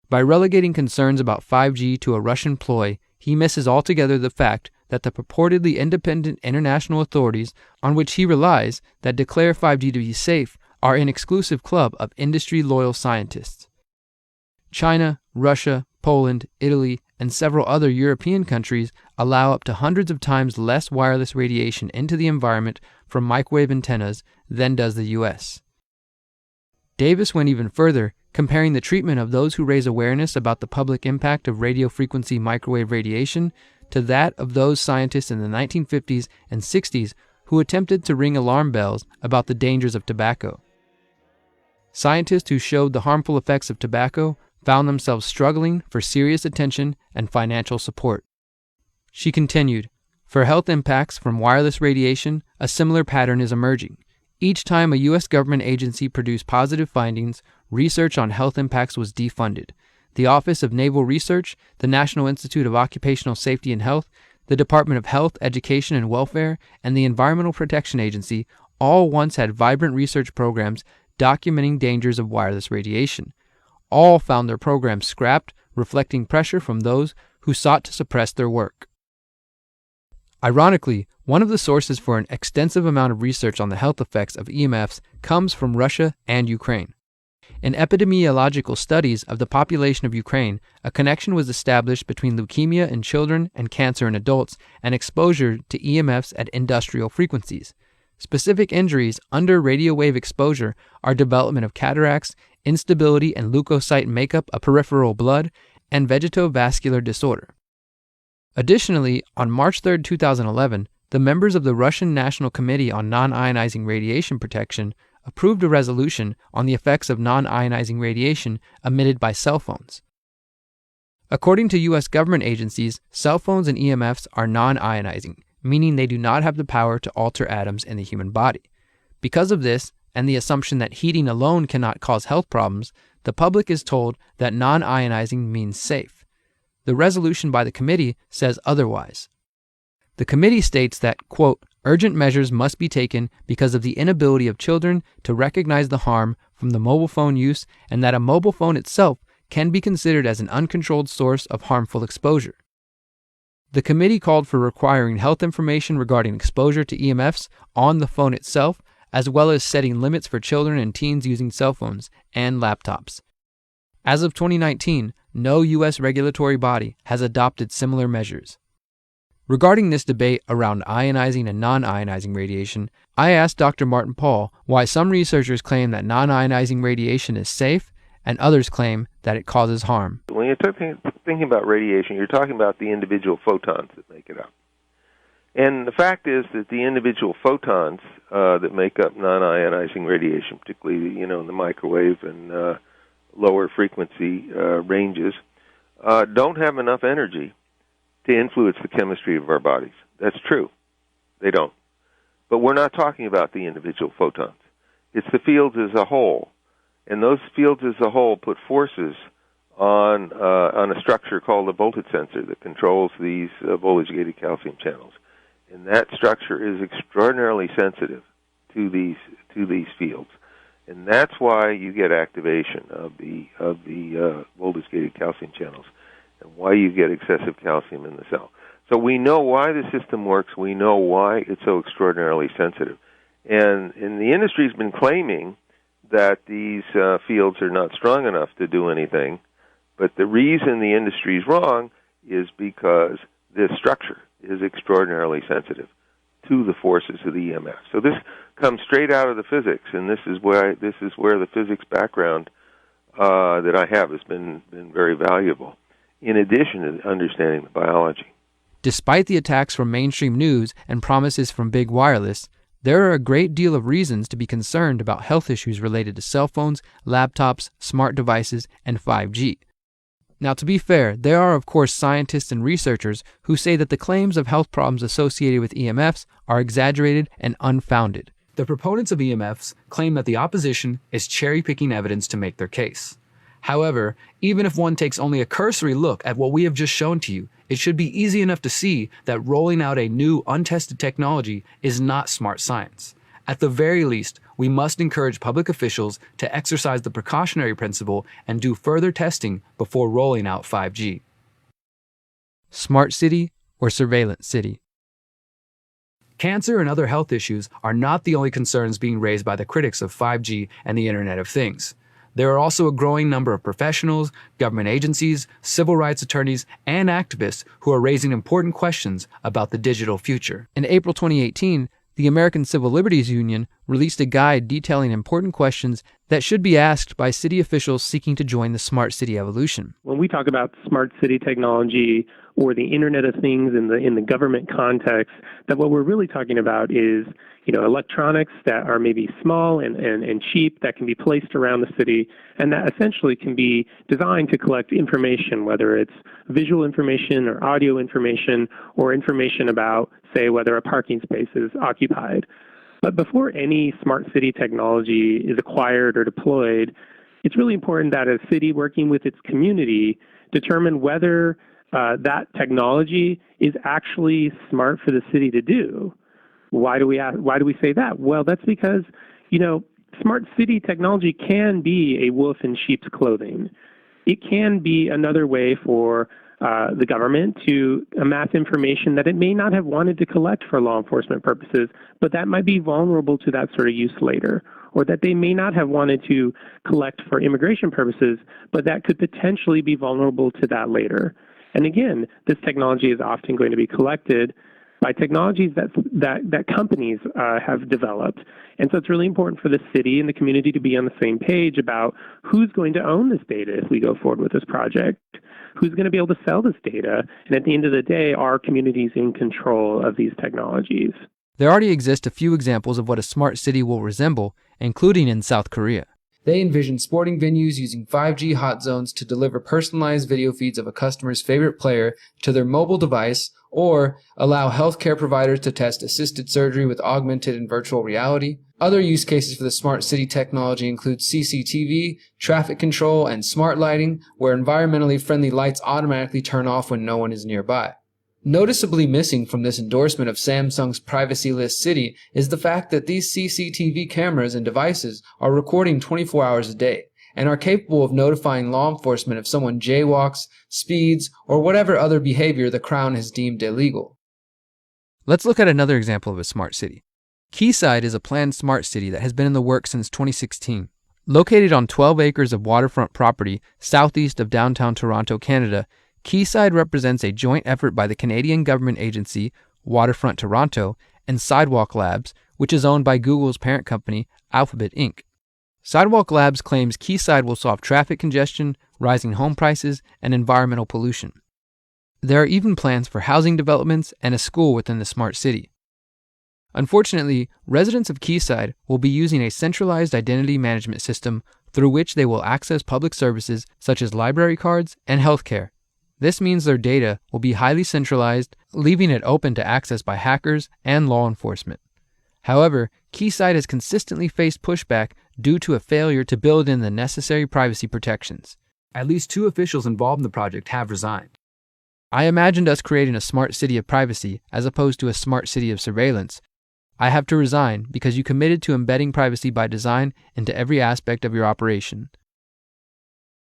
By relegating concerns about 5G to a Russian ploy, he misses altogether the fact that the purportedly independent international authorities on which he relies that declare 5G to be safe are an exclusive club of industry-loyal scientists. China, Russia, Poland, Italy, and several other European countries allow up to hundreds of times less wireless radiation into the environment from microwave antennas than does the U.S. Davis went even further, comparing the treatment of those who raise awareness about the public impact of radio frequency microwave radiation to that of those scientists in the 1950s and 60s who attempted to ring alarm bells about the dangers of tobacco. Scientists who showed the harmful effects of tobacco found themselves struggling for serious attention and financial support. She continued, "For health impacts from wireless radiation, a similar pattern is emerging. Each time a U.S. government agency produced positive findings, research on health impacts was defunded. The Office of Naval Research, the National Institute of Occupational Safety and Health, the Department of Health, Education and Welfare, and the Environmental Protection Agency all once had vibrant research programs documenting dangers of wireless radiation. All found their programs scrapped, reflecting pressure from those who sought to suppress their work." Ironically, one of the sources for an extensive amount of research on the health effects of EMFs comes from Russia and Ukraine. In epidemiological studies of the population of Ukraine, a connection was established between leukemia in children and cancer in adults and exposure to EMFs at industrial frequencies. Specific injuries under radio wave exposure are development of cataracts, instability and leukocyte makeup of peripheral blood, and vegetovascular disorder. Additionally, on March 3, 2011, the members of the Russian National Committee on Non-Ionizing Radiation Protection approved a resolution on the effects of non-ionizing radiation emitted by cell phones. According to U.S. government agencies, cell phones and EMFs are non-ionizing, meaning they do not have the power to alter atoms in the human body. Because of this, and the assumption that heating alone cannot cause health problems, the public is told that non-ionizing means safe. The resolution by the committee says otherwise. The committee states that, quote, "urgent measures must be taken because of the inability of children to recognize the harm from the mobile phone use and that a mobile phone itself can be considered as an uncontrolled source of harmful exposure." The committee called for requiring health information regarding exposure to EMFs on the phone itself, as well as setting limits for children and teens using cell phones and laptops. As of 2019, no U.S. regulatory body has adopted similar measures. Regarding this debate around ionizing and non-ionizing radiation, I asked Dr. Martin Paul why some researchers claim that non-ionizing radiation is safe and others claim that it causes harm. When you're thinking about radiation, you're talking about the individual photons that make it up. And the fact is that the individual photons that make up non-ionizing radiation, particularly in the microwave and lower frequency ranges, don't have enough energy to influence the chemistry of our bodies. That's true. They don't. But we're not talking about the individual photons. It's the fields as a whole. And those fields as a whole put forces on a structure called a voltage sensor that controls these voltage-gated calcium channels. And that structure is extraordinarily sensitive to these fields. And that's why you get activation of the voltage-gated calcium channels and why you get excessive calcium in the cell. So we know why the system works. We know why it's so extraordinarily sensitive. And the industry's been claiming that these fields are not strong enough to do anything. But the reason the industry's wrong is because this structure is extraordinarily sensitive to the forces of the EMF. So this comes straight out of the physics, and this is where the physics background that I have has been very valuable, in addition to understanding the biology. Despite the attacks from mainstream news and promises from big wireless, there are a great deal of reasons to be concerned about health issues related to cell phones, laptops, smart devices, and 5G. Now, to be fair, there are of course scientists and researchers who say that the claims of health problems associated with EMFs are exaggerated and unfounded. The proponents of EMFs claim that the opposition is cherry-picking evidence to make their case. However, even if one takes only a cursory look at what we have just shown to you, it should be easy enough to see that rolling out a new, untested technology is not smart science. At the very least, we must encourage public officials to exercise the precautionary principle and do further testing before rolling out 5G. Smart city or surveillance city? Cancer and other health issues are not the only concerns being raised by the critics of 5G and the Internet of Things. There are also a growing number of professionals, government agencies, civil rights attorneys, and activists who are raising important questions about the digital future. In April 2018, the American Civil Liberties Union released a guide detailing important questions that should be asked by city officials seeking to join the smart city evolution. When we talk about smart city technology or the Internet of Things in the government context, that what we're really talking about is, electronics that are maybe small and cheap that can be placed around the city and that essentially can be designed to collect information, whether it's visual information or audio information or information about, say, whether a parking space is occupied. But before any smart city technology is acquired or deployed, it's really important that a city working with its community determine whether that technology is actually smart for the city to do. Why do we say that? Well, that's because, smart city technology can be a wolf in sheep's clothing. It can be another way for the government to amass information that it may not have wanted to collect for law enforcement purposes, but that might be vulnerable to that sort of use later, or that they may not have wanted to collect for immigration purposes, but that could potentially be vulnerable to that later. And again, this technology is often going to be collected by technologies that companies have developed. And so it's really important for the city and the community to be on the same page about who's going to own this data if we go forward with this project, who's going to be able to sell this data, and at the end of the day, are communities in control of these technologies? There already exist a few examples of what a smart city will resemble, including in South Korea. They envision sporting venues using 5G hot zones to deliver personalized video feeds of a customer's favorite player to their mobile device, or allow healthcare providers to test assisted surgery with augmented and virtual reality. Other use cases for the smart city technology include CCTV, traffic control, and smart lighting, where environmentally friendly lights automatically turn off when no one is nearby. Noticeably missing from this endorsement of Samsung's Privacy List City is the fact that these CCTV cameras and devices are recording 24 hours a day and are capable of notifying law enforcement if someone jaywalks, speeds, or whatever other behavior the Crown has deemed illegal. Let's look at another example of a smart city. Quayside is a planned smart city that has been in the works since 2016. Located on 12 acres of waterfront property southeast of downtown Toronto, Canada, Quayside represents a joint effort by the Canadian government agency, Waterfront Toronto, and Sidewalk Labs, which is owned by Google's parent company, Alphabet Inc. Sidewalk Labs claims Quayside will solve traffic congestion, rising home prices, and environmental pollution. There are even plans for housing developments and a school within the smart city. Unfortunately, residents of Quayside will be using a centralized identity management system through which they will access public services such as library cards and healthcare. This means their data will be highly centralized, leaving it open to access by hackers and law enforcement. However, Quayside has consistently faced pushback due to a failure to build in the necessary privacy protections. At least 2 officials involved in the project have resigned. I imagined us creating a smart city of privacy as opposed to a smart city of surveillance. I have to resign because you committed to embedding privacy by design into every aspect of your operation.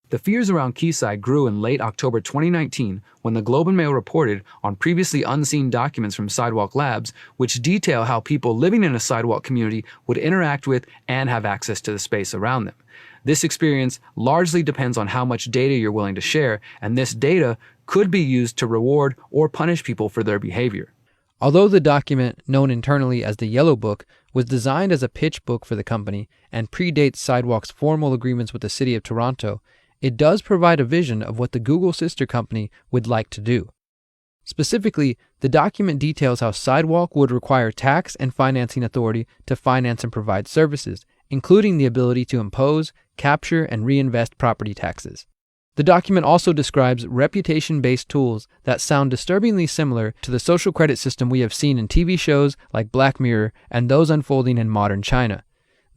The fears around Quayside grew in late October 2019 when the Globe and Mail reported on previously unseen documents from Sidewalk Labs, which detail how people living in a sidewalk community would interact with and have access to the space around them. This experience largely depends on how much data you're willing to share, and this data could be used to reward or punish people for their behavior. Although the document, known internally as the Yellow Book, was designed as a pitch book for the company and predates Sidewalk's formal agreements with the City of Toronto, it does provide a vision of what the Google sister company would like to do. Specifically, the document details how Sidewalk would require tax and financing authority to finance and provide services, including the ability to impose, capture, and reinvest property taxes. The document also describes reputation-based tools that sound disturbingly similar to the social credit system we have seen in TV shows like Black Mirror and those unfolding in modern China.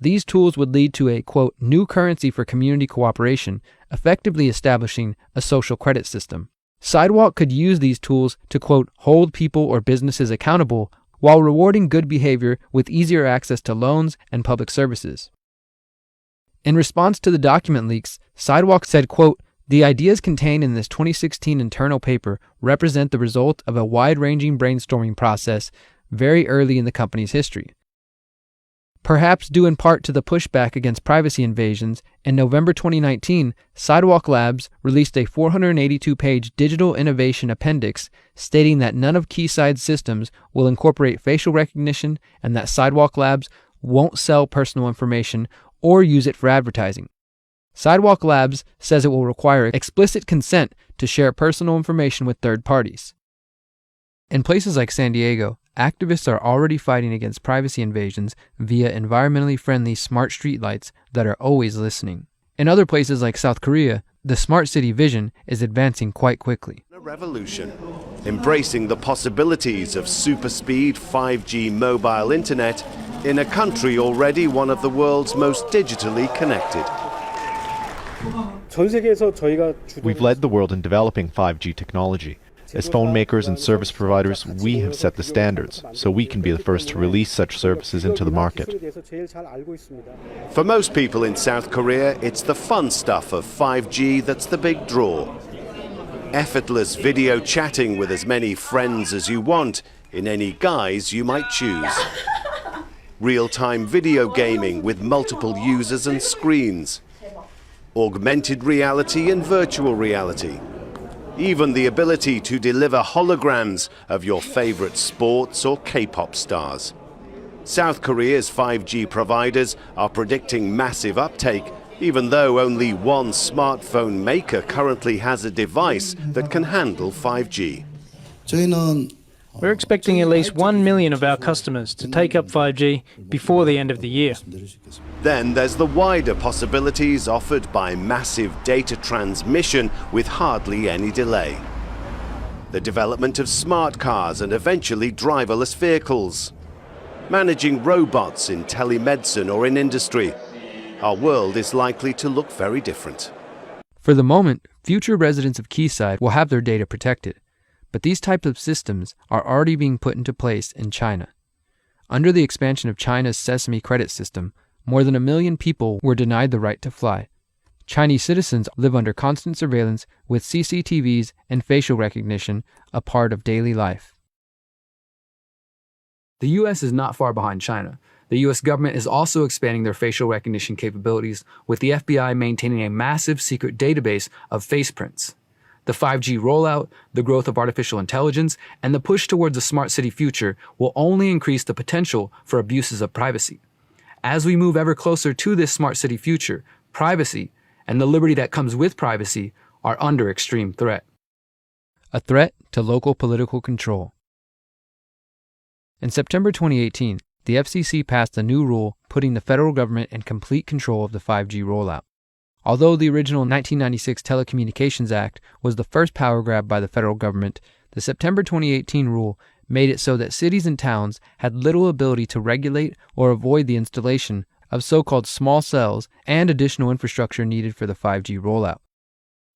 These tools would lead to a, quote, new currency for community cooperation, effectively establishing a social credit system. Sidewalk could use these tools to, quote, hold people or businesses accountable while rewarding good behavior with easier access to loans and public services. In response to the document leaks, Sidewalk said, quote, the ideas contained in this 2016 internal paper represent the result of a wide-ranging brainstorming process very early in the company's history. Perhaps due in part to the pushback against privacy invasions, in November 2019, Sidewalk Labs released a 482-page digital innovation appendix stating that none of Quayside's systems will incorporate facial recognition and that Sidewalk Labs won't sell personal information or use it for advertising. Sidewalk Labs says it will require explicit consent to share personal information with third parties. In places like San Diego, activists are already fighting against privacy invasions via environmentally friendly smart streetlights that are always listening. In other places like South Korea, the smart city vision is advancing quite quickly. A revolution, embracing the possibilities of super-speed 5G mobile internet in a country already one of the world's most digitally connected. We've led the world in developing 5G technology. As phone makers and service providers, we have set the standards, so we can be the first to release such services into the market. For most people in South Korea, it's the fun stuff of 5G that's the big draw. Effortless video chatting with as many friends as you want, in any guise you might choose. Real-time video gaming with multiple users and screens. Augmented reality and virtual reality. Even the ability to deliver holograms of your favorite sports or K-pop stars. South Korea's 5G providers are predicting massive uptake, even though only one smartphone maker currently has a device that can handle 5G. We're expecting at least 1 million of our customers to take up 5G before the end of the year. Then there's the wider possibilities offered by massive data transmission with hardly any delay. The development of smart cars and eventually driverless vehicles. Managing robots in telemedicine or in industry. Our world is likely to look very different. For the moment, future residents of Quayside will have their data protected. But these types of systems are already being put into place in China. Under the expansion of China's Sesame credit system, more than 1 million people were denied the right to fly. Chinese citizens live under constant surveillance with CCTVs and facial recognition a part of daily life. The U.S. is not far behind China. The U.S. government is also expanding their facial recognition capabilities, with the FBI maintaining a massive secret database of face prints. The 5G rollout, the growth of artificial intelligence, and the push towards a smart city future will only increase the potential for abuses of privacy. As we move ever closer to this smart city future, privacy and the liberty that comes with privacy are under extreme threat. A threat to local political control. In September 2018, the FCC passed a new rule putting the federal government in complete control of the 5G rollout. Although the original 1996 Telecommunications Act was the first power grab by the federal government, the September 2018 rule made it so that cities and towns had little ability to regulate or avoid the installation of so-called small cells and additional infrastructure needed for the 5G rollout.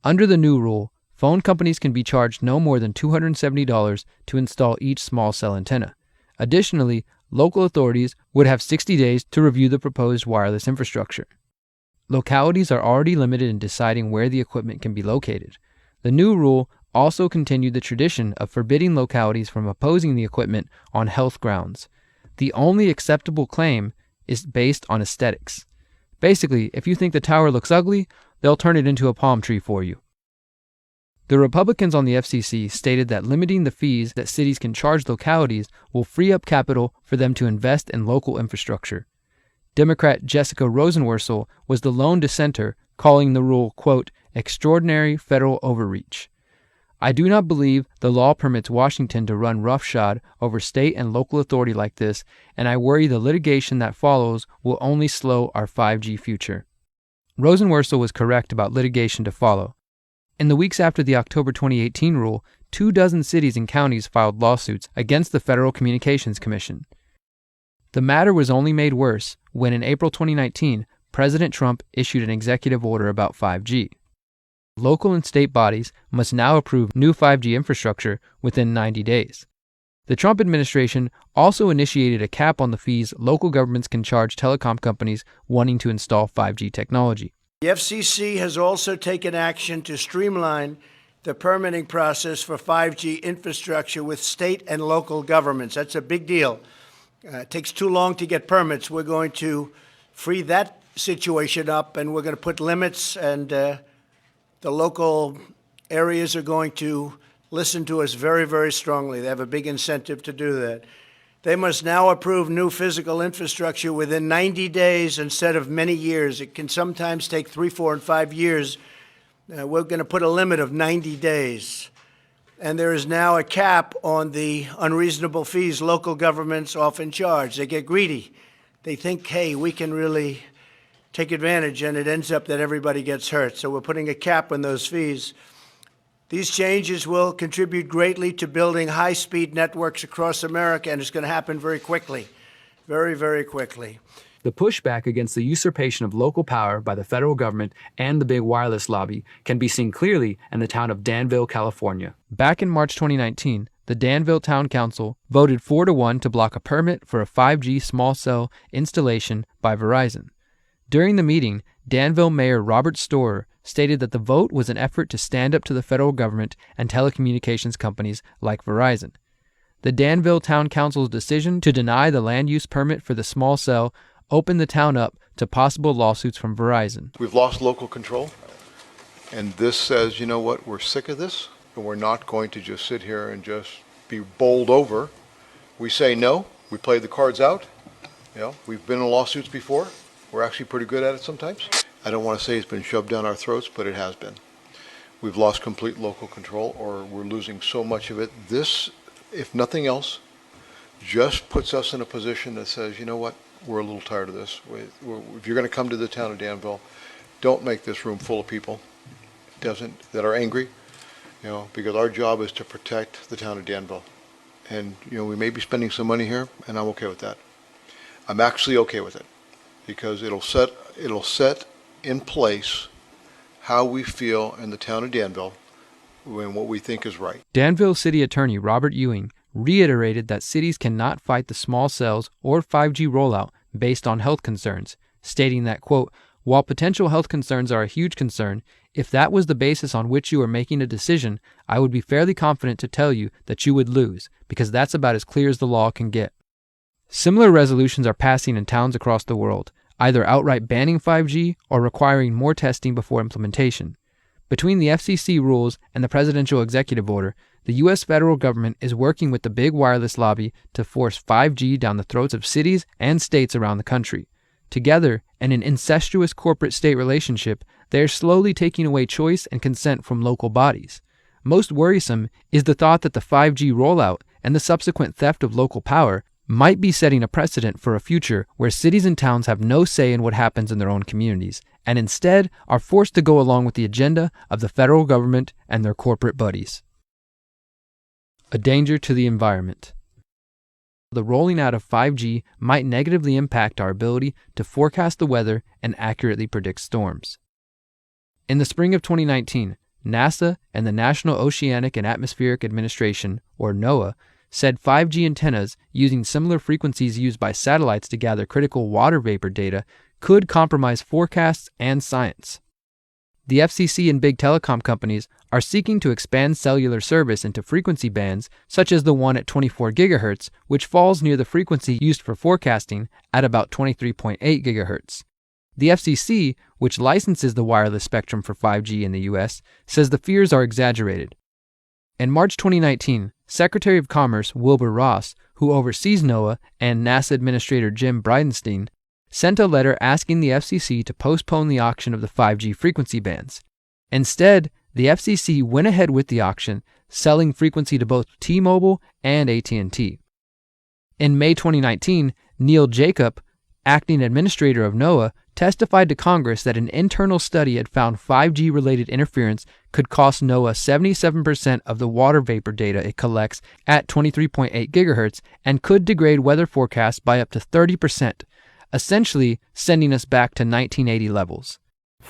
Under the new rule, phone companies can be charged no more than $270 to install each small cell antenna. Additionally, local authorities would have 60 days to review the proposed wireless infrastructure. Localities are already limited in deciding where the equipment can be located. The new rule also continued the tradition of forbidding localities from opposing the equipment on health grounds. The only acceptable claim is based on aesthetics. Basically, if you think the tower looks ugly, they'll turn it into a palm tree for you. The Republicans on the FCC stated that limiting the fees that cities can charge localities will free up capital for them to invest in local infrastructure. Democrat Jessica Rosenworcel was the lone dissenter, calling the rule, quote, extraordinary federal overreach. I do not believe the law permits Washington to run roughshod over state and local authority like this, and I worry the litigation that follows will only slow our 5G future. Rosenworcel was correct about litigation to follow. In the weeks after the October 2018 rule, 24 cities and counties filed lawsuits against the Federal Communications Commission. The matter was only made worse when in April 2019, President Trump issued an executive order about 5G. Local and state bodies must now approve new 5G infrastructure within 90 days. The Trump administration also initiated a cap on the fees local governments can charge telecom companies wanting to install 5G technology. The FCC has also taken action to streamline the permitting process for 5G infrastructure with state and local governments. That's a big deal. It takes too long to get permits. We're going to free that situation up, and we're going to put limits, and the local areas are going to listen to us very, very strongly. They have a big incentive to do that. They must now approve new physical infrastructure within 90 days instead of many years. It can sometimes take 3, 4, and 5 years. We're going to put a limit of 90 days. And there is now a cap on the unreasonable fees local governments often charge. They get greedy. They think, hey, we can really take advantage, and it ends up that everybody gets hurt. So we're putting a cap on those fees. These changes will contribute greatly to building high-speed networks across America, and it's going to happen very quickly, very, very quickly. The pushback against the usurpation of local power by the federal government and the big wireless lobby can be seen clearly in the town of Danville, California. Back in March 2019, the Danville Town Council voted 4-1 to block a permit for a 5G small cell installation by Verizon. During the meeting, Danville Mayor Robert Storer stated that the vote was an effort to stand up to the federal government and telecommunications companies like Verizon. The Danville Town Council's decision to deny the land use permit for the small cell opened the town up to possible lawsuits from Verizon. We've lost local control, and this says, you know what, we're sick of this, and we're not going to just sit here and just be bowled over. We say no, we play the cards out. You know, we've been in lawsuits before. We're actually pretty good at it sometimes. I don't want to say it's been shoved down our throats, but it has been. We've lost complete local control, or we're losing so much of it. This, if nothing else, just puts us in a position that says, you know what, we're a little tired of this. If you're going to come to the town of Danville, don't make this room full of people that are angry, you know, because our job is to protect the town of Danville. And, you know, we may be spending some money here, and I'm okay with that. I'm actually okay with it, because it'll set in place how we feel in the town of Danville and what we think is right. Danville City Attorney Robert Ewing reiterated that cities cannot fight the small cells or 5G rollout based on health concerns, stating that, quote, while potential health concerns are a huge concern, if that was the basis on which you are making a decision, I would be fairly confident to tell you that you would lose, because that's about as clear as the law can get. Similar resolutions are passing in towns across the world, either outright banning 5G or requiring more testing before implementation. Between the FCC rules and the presidential executive order, the U.S. federal government is working with the big wireless lobby to force 5G down the throats of cities and states around the country. Together, in an incestuous corporate-state relationship, they are slowly taking away choice and consent from local bodies. Most worrisome is the thought that the 5G rollout and the subsequent theft of local power might be setting a precedent for a future where cities and towns have no say in what happens in their own communities, and instead are forced to go along with the agenda of the federal government and their corporate buddies. A danger to the environment. The rolling out of 5G might negatively impact our ability to forecast the weather and accurately predict storms. In the spring of 2019, NASA and the National Oceanic and Atmospheric Administration, or NOAA, said 5G antennas using similar frequencies used by satellites to gather critical water vapor data could compromise forecasts and science. The FCC and big telecom companies are seeking to expand cellular service into frequency bands such as the one at 24 GHz, which falls near the frequency used for forecasting at about 23.8 GHz. The FCC, which licenses the wireless spectrum for 5G in the U.S., says the fears are exaggerated. In March 2019, Secretary of Commerce Wilbur Ross, who oversees NOAA, and NASA Administrator Jim Bridenstine sent a letter asking the FCC to postpone the auction of the 5G frequency bands. Instead, the FCC went ahead with the auction, selling frequency to both T-Mobile and AT&T. In May 2019, Neil Jacob, acting administrator of NOAA, testified to Congress that an internal study had found 5G-related interference could cost NOAA 77% of the water vapor data it collects at 23.8 GHz and could degrade weather forecasts by up to 30%, essentially sending us back to 1980 levels.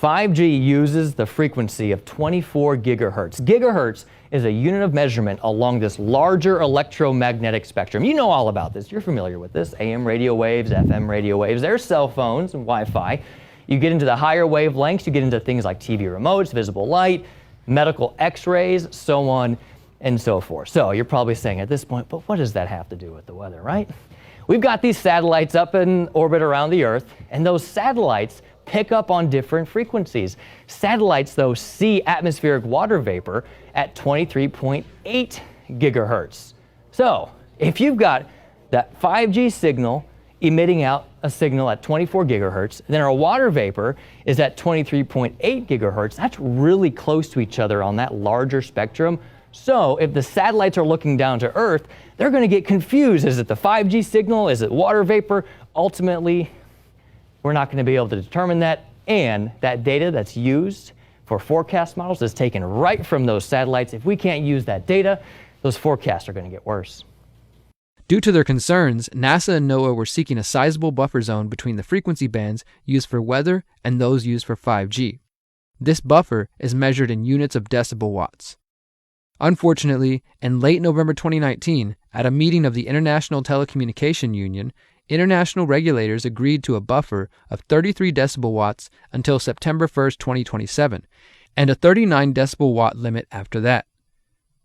5G uses the frequency of 24 gigahertz. Gigahertz is a unit of measurement along this larger electromagnetic spectrum. You know all about this. You're familiar with this. AM radio waves, FM radio waves. There's cell phones and Wi-Fi. You get into the higher wavelengths, you get into things like TV remotes, visible light, medical x-rays, so on and so forth. So you're probably saying at this point, but what does that have to do with the weather, right? We've got these satellites up in orbit around the Earth, and those satellites pick up on different frequencies. Satellites, though, see atmospheric water vapor at 23.8 gigahertz. So, if you've got that 5G signal emitting out a signal at 24 gigahertz. Then our water vapor is at 23.8 gigahertz. That's really close to each other on that larger spectrum. So if the satellites are looking down to Earth, they're going to get confused. Is it the 5G signal? Is it water vapor? Ultimately, we're not going to be able to determine that. And that data that's used for forecast models is taken right from those satellites. If we can't use that data, those forecasts are going to get worse. Due to their concerns, NASA and NOAA were seeking a sizable buffer zone between the frequency bands used for weather and those used for 5G. This buffer is measured in units of decibel watts. Unfortunately, in late November 2019, at a meeting of the International Telecommunication Union, international regulators agreed to a buffer of 33 decibel watts until September 1st, 2027, and a 39 decibel watt limit after that.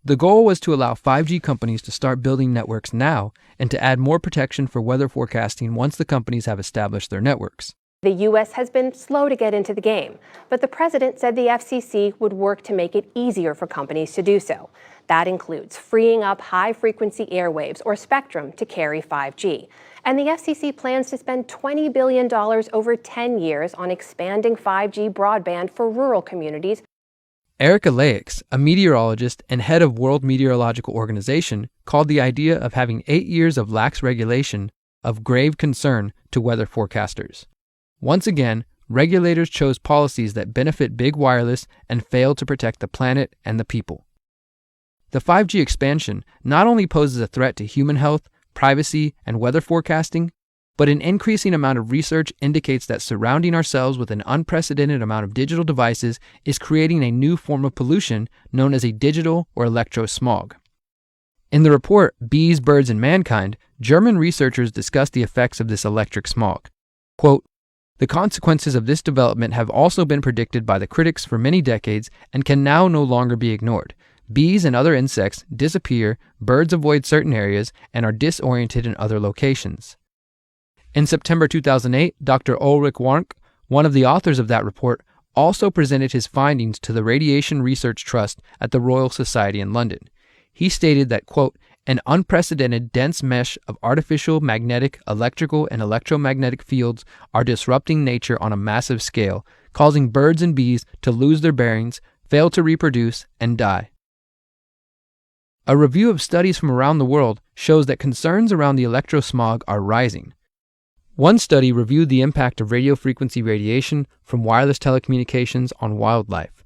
The goal was to allow 5G companies to start building networks now and to add more protection for weather forecasting once the companies have established their networks. The U.S. has been slow to get into the game, but the president said the FCC would work to make it easier for companies to do so. That includes freeing up high-frequency airwaves or spectrum to carry 5G. And the FCC plans to spend $20 billion over 10 years on expanding 5G broadband for rural communities. Erica Leix, a meteorologist and head of World Meteorological Organization, called the idea of having 8 years of lax regulation of grave concern to weather forecasters. Once again, regulators chose policies that benefit big wireless and fail to protect the planet and the people. The 5G expansion not only poses a threat to human health, privacy, and weather forecasting, but an increasing amount of research indicates that surrounding ourselves with an unprecedented amount of digital devices is creating a new form of pollution known as a digital or electrosmog. In the report, Bees, Birds, and Mankind, German researchers discussed the effects of this electric smog. Quote, "The consequences of this development have also been predicted by the critics for many decades and can now no longer be ignored. Bees and other insects disappear, birds avoid certain areas, and are disoriented in other locations." In September 2008, Dr. Ulrich Warnke, one of the authors of that report, also presented his findings to the Radiation Research Trust at the Royal Society in London. He stated that, quote, "An unprecedented dense mesh of artificial magnetic, electrical, and electromagnetic fields are disrupting nature on a massive scale, causing birds and bees to lose their bearings, fail to reproduce, and die." A review of studies from around the world shows that concerns around the electrosmog are rising. One study reviewed the impact of radio frequency radiation from wireless telecommunications on wildlife.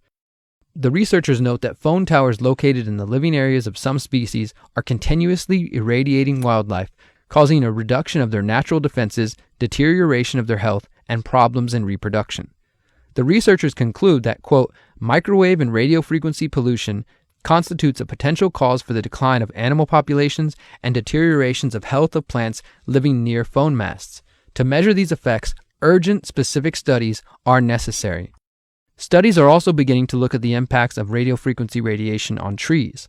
The researchers note that phone towers located in the living areas of some species are continuously irradiating wildlife, causing a reduction of their natural defenses, deterioration of their health, and problems in reproduction. The researchers conclude that, quote, "Microwave and radio frequency pollution constitutes a potential cause for the decline of animal populations and deteriorations of health of plants living near phone masts. To measure these effects, urgent specific studies are necessary." Studies are also beginning to look at the impacts of radio frequency radiation on trees.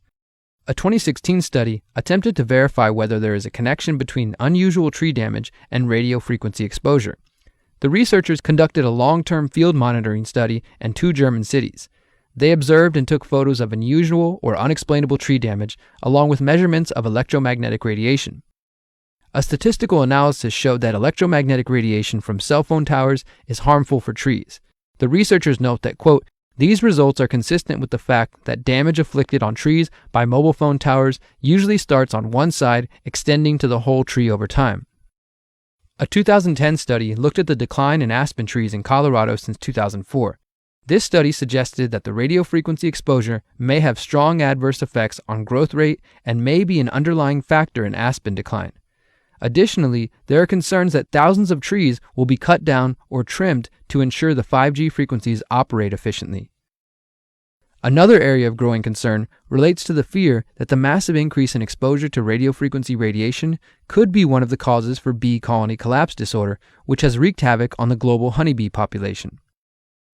A 2016 study attempted to verify whether there is a connection between unusual tree damage and radio frequency exposure. The researchers conducted a long-term field monitoring study in 2 German cities. They observed and took photos of unusual or unexplainable tree damage, along with measurements of electromagnetic radiation. A statistical analysis showed that electromagnetic radiation from cell phone towers is harmful for trees. The researchers note that, quote, "These results are consistent with the fact that damage inflicted on trees by mobile phone towers usually starts on one side, extending to the whole tree over time." A 2010 study looked at the decline in aspen trees in Colorado since 2004. This study suggested that the radio frequency exposure may have strong adverse effects on growth rate and may be an underlying factor in aspen decline. Additionally, there are concerns that thousands of trees will be cut down or trimmed to ensure the 5G frequencies operate efficiently. Another area of growing concern relates to the fear that the massive increase in exposure to radio frequency radiation could be one of the causes for bee colony collapse disorder, which has wreaked havoc on the global honeybee population.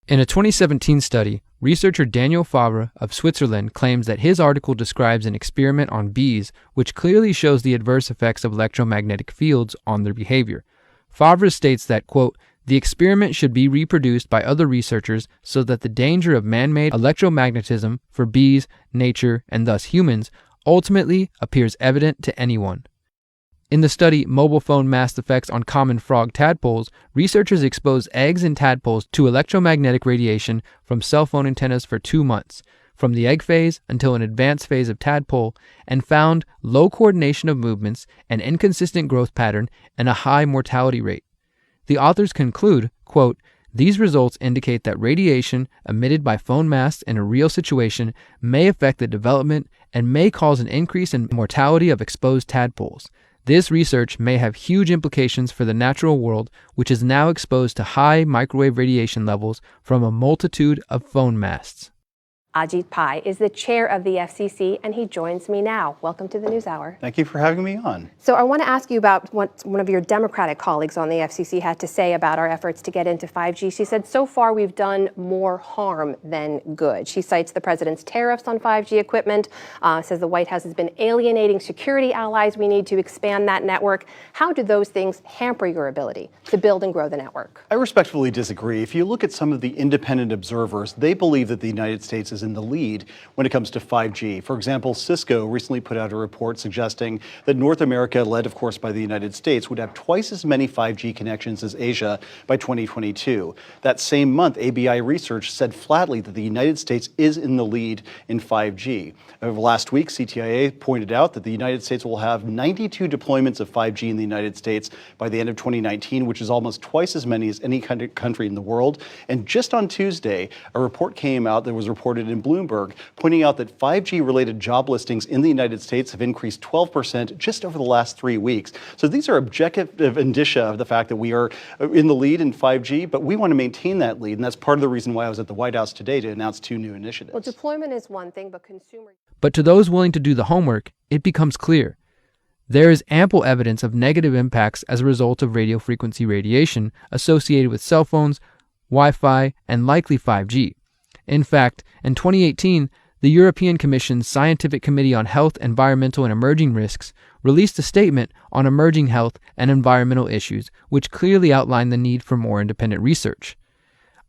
In a 2017 study, researcher Daniel Favre of Switzerland claims that his article describes an experiment on bees which clearly shows the adverse effects of electromagnetic fields on their behavior. Favre states that, quote, "The experiment should be reproduced by other researchers so that the danger of man-made electromagnetism for bees, nature, and thus humans ultimately appears evident to anyone." In the study Mobile Phone Mast Effects on Common Frog Tadpoles, researchers exposed eggs and tadpoles to electromagnetic radiation from cell phone antennas for 2 months, from the egg phase until an advanced phase of tadpole, and found low coordination of movements, an inconsistent growth pattern, and a high mortality rate. The authors conclude, quote, "These results indicate that radiation emitted by phone masts in a real situation may affect the development and may cause an increase in mortality of exposed tadpoles. This research may have huge implications for the natural world, which is now exposed to high microwave radiation levels from a multitude of phone masts." Ajit Pai is the chair of the FCC, and he joins me now. Welcome to the NewsHour. Thank you for having me on. So I want to ask you about what one of your Democratic colleagues on the FCC had to say about our efforts to get into 5G. She said, so far we've done more harm than good. She cites the president's tariffs on 5G equipment, says the White House has been alienating security allies. We need to expand that network. How do those things hamper your ability to build and grow the network? I respectfully disagree. If you look at some of the independent observers, they believe that the United States is in the lead when it comes to 5G. For example, Cisco recently put out a report suggesting that North America, led of course by the United States, would have twice as many 5G connections as Asia by 2022. That same month, ABI Research said flatly that the United States is in the lead in 5G. Last week, CTIA pointed out that the United States will have 92 deployments of 5G in the United States by the end of 2019, which is almost twice as many as any country in the world. And just on Tuesday, a report came out that was reported in Bloomberg, pointing out that 5G-related job listings in the United States have increased 12% just over the last 3 weeks. So these are objective indicia of the fact that we are in the lead in 5G, but we want to maintain that lead, and that's part of the reason why I was at the White House today to announce 2 new initiatives. Well, deployment is one thing, but consumer... But to those willing to do the homework, it becomes clear. There is ample evidence of negative impacts as a result of radio frequency radiation associated with cell phones, Wi-Fi, and likely 5G. In fact, in 2018, the European Commission's Scientific Committee on Health, Environmental, and Emerging Risks released a statement on emerging health and environmental issues, which clearly outlined the need for more independent research.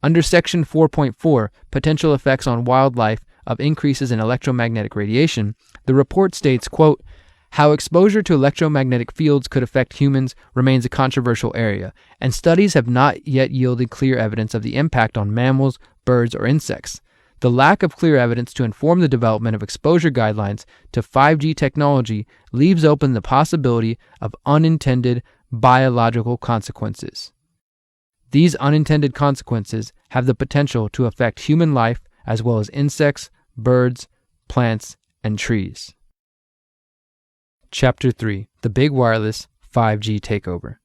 Under Section 4.4, Potential Effects on Wildlife of Increases in Electromagnetic Radiation, the report states, quote, "How exposure to electromagnetic fields could affect humans remains a controversial area, and studies have not yet yielded clear evidence of the impact on mammals, birds, or insects. The lack of clear evidence to inform the development of exposure guidelines to 5G technology leaves open the possibility of unintended biological consequences. These unintended consequences have the potential to affect human life as well as insects, birds, plants, and trees." Chapter 3: The Big Wireless 5G Takeover.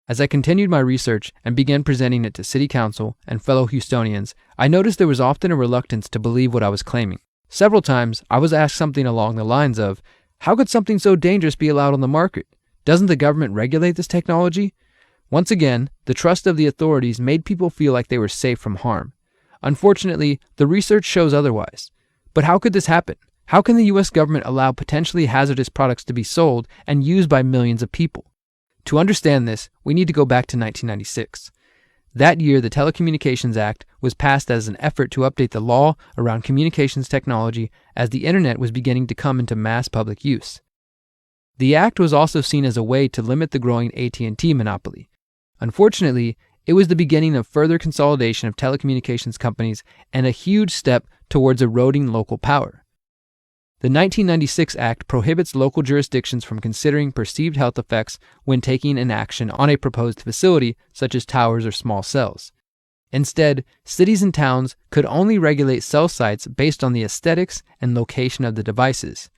As I continued my research and began presenting it to City Council and fellow Houstonians, I noticed there was often a reluctance to believe what I was claiming. Several times, I was asked something along the lines of, "How could something so dangerous be allowed on the market? Doesn't the government regulate this technology?" Once again, the trust of the authorities made people feel like they were safe from harm. Unfortunately, the research shows otherwise. But how could this happen? How can the U.S. government allow potentially hazardous products to be sold and used by millions of people? To understand this, we need to go back to 1996. That year, the Telecommunications Act was passed as an effort to update the law around communications technology as the internet was beginning to come into mass public use. The act was also seen as a way to limit the growing AT&T monopoly. Unfortunately, it was the beginning of further consolidation of telecommunications companies and a huge step towards eroding local power. The 1996 Act prohibits local jurisdictions from considering perceived health effects when taking an action on a proposed facility, such as towers or small cells. Instead, cities and towns could only regulate cell sites based on the aesthetics and location of the devices.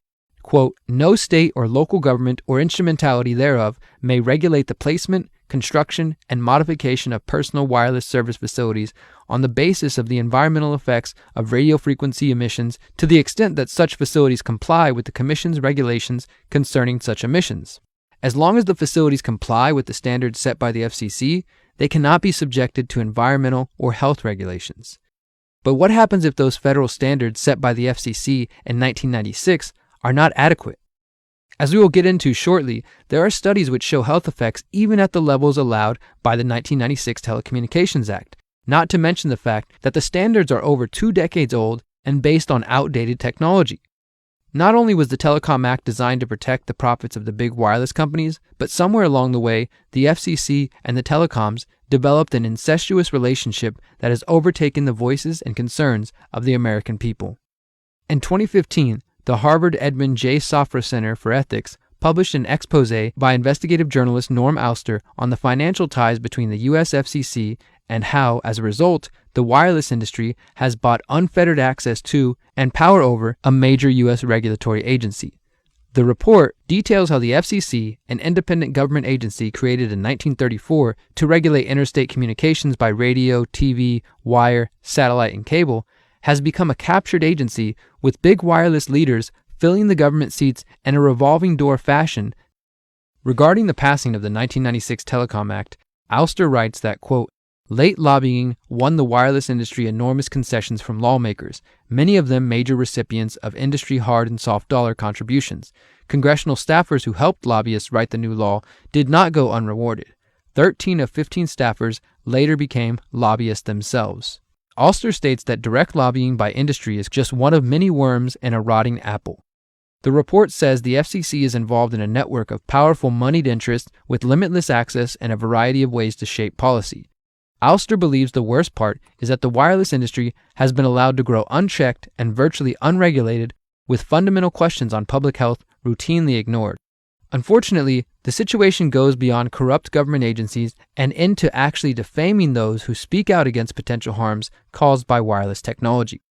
Quote, "No state or local government or instrumentality thereof may regulate the placement, construction, and modification of personal wireless service facilities on the basis of the environmental effects of radio frequency emissions to the extent that such facilities comply with the Commission's regulations concerning such emissions. As long as the facilities comply with the standards set by the FCC, they cannot be subjected to environmental or health regulations." But what happens if those federal standards set by the FCC in 1996 are not adequate? As we will get into shortly, there are studies which show health effects even at the levels allowed by the 1996 Telecommunications Act, not to mention the fact that the standards are over 2 decades old and based on outdated technology. Not only was the Telecom Act designed to protect the profits of the big wireless companies, but somewhere along the way, the FCC and the telecoms developed an incestuous relationship that has overtaken the voices and concerns of the American people. In 2015, the Harvard Edmund J. Safra Center for Ethics published an exposé by investigative journalist Norm Alster on the financial ties between the US FCC and how, as a result, the wireless industry has bought unfettered access to and power over a major US regulatory agency. The report details how the FCC, an independent government agency created in 1934 to regulate interstate communications by radio, TV, wire, satellite, and cable, has become a captured agency with big wireless leaders filling the government seats in a revolving door fashion. Regarding the passing of the 1996 Telecom Act, Alster writes that, quote, late lobbying won the wireless industry enormous concessions from lawmakers, many of them major recipients of industry hard and soft dollar contributions. Congressional staffers who helped lobbyists write the new law did not go unrewarded. 13 of 15 staffers later became lobbyists themselves. Alster states that direct lobbying by industry is just one of many worms in a rotting apple. The report says the FCC is involved in a network of powerful moneyed interests with limitless access and a variety of ways to shape policy. Alster believes the worst part is that the wireless industry has been allowed to grow unchecked and virtually unregulated, with fundamental questions on public health routinely ignored. Unfortunately, the situation goes beyond corrupt government agencies and into actually defaming those who speak out against potential harms caused by wireless technology.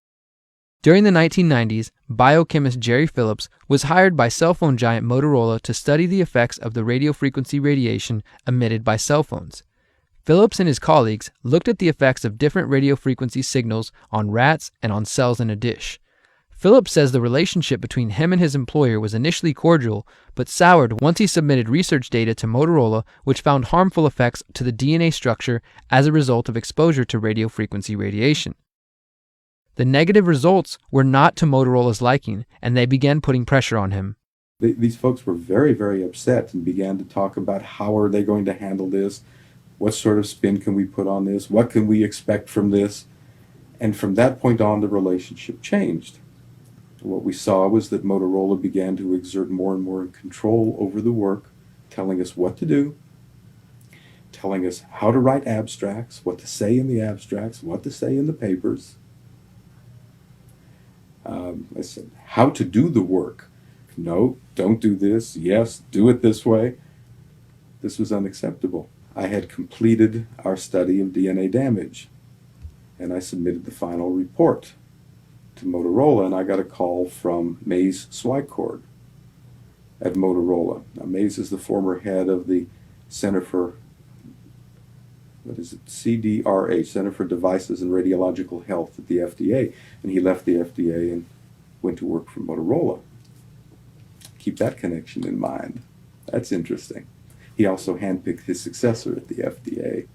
During the 1990s, biochemist Jerry Phillips was hired by cell phone giant Motorola to study the effects of the radio frequency radiation emitted by cell phones. Phillips and his colleagues looked at the effects of different radio frequency signals on rats and on cells in a dish. Phillips says the relationship between him and his employer was initially cordial, but soured once he submitted research data to Motorola which found harmful effects to the DNA structure as a result of exposure to radio frequency radiation. The negative results were not to Motorola's liking, and they began putting pressure on him. These folks were very, very upset and began to talk about how are they going to handle this, what sort of spin can we put on this, what can we expect from this, and from that point on the relationship changed. What we saw was that Motorola began to exert more and more control over the work, telling us what to do, telling us how to write abstracts, what to say in the abstracts, what to say in the papers. I said, how to do the work. No, don't do this. Yes, do it this way. This was unacceptable. I had completed our study of DNA damage, and I submitted the final report to Motorola, and I got a call from Mays Swycord at Motorola. Now, Mays is the former head of the Center for, CDRH, Center for Devices and Radiological Health at the FDA, and he left the FDA and went to work for Motorola. Keep that connection in mind. That's interesting. He also handpicked his successor at the FDA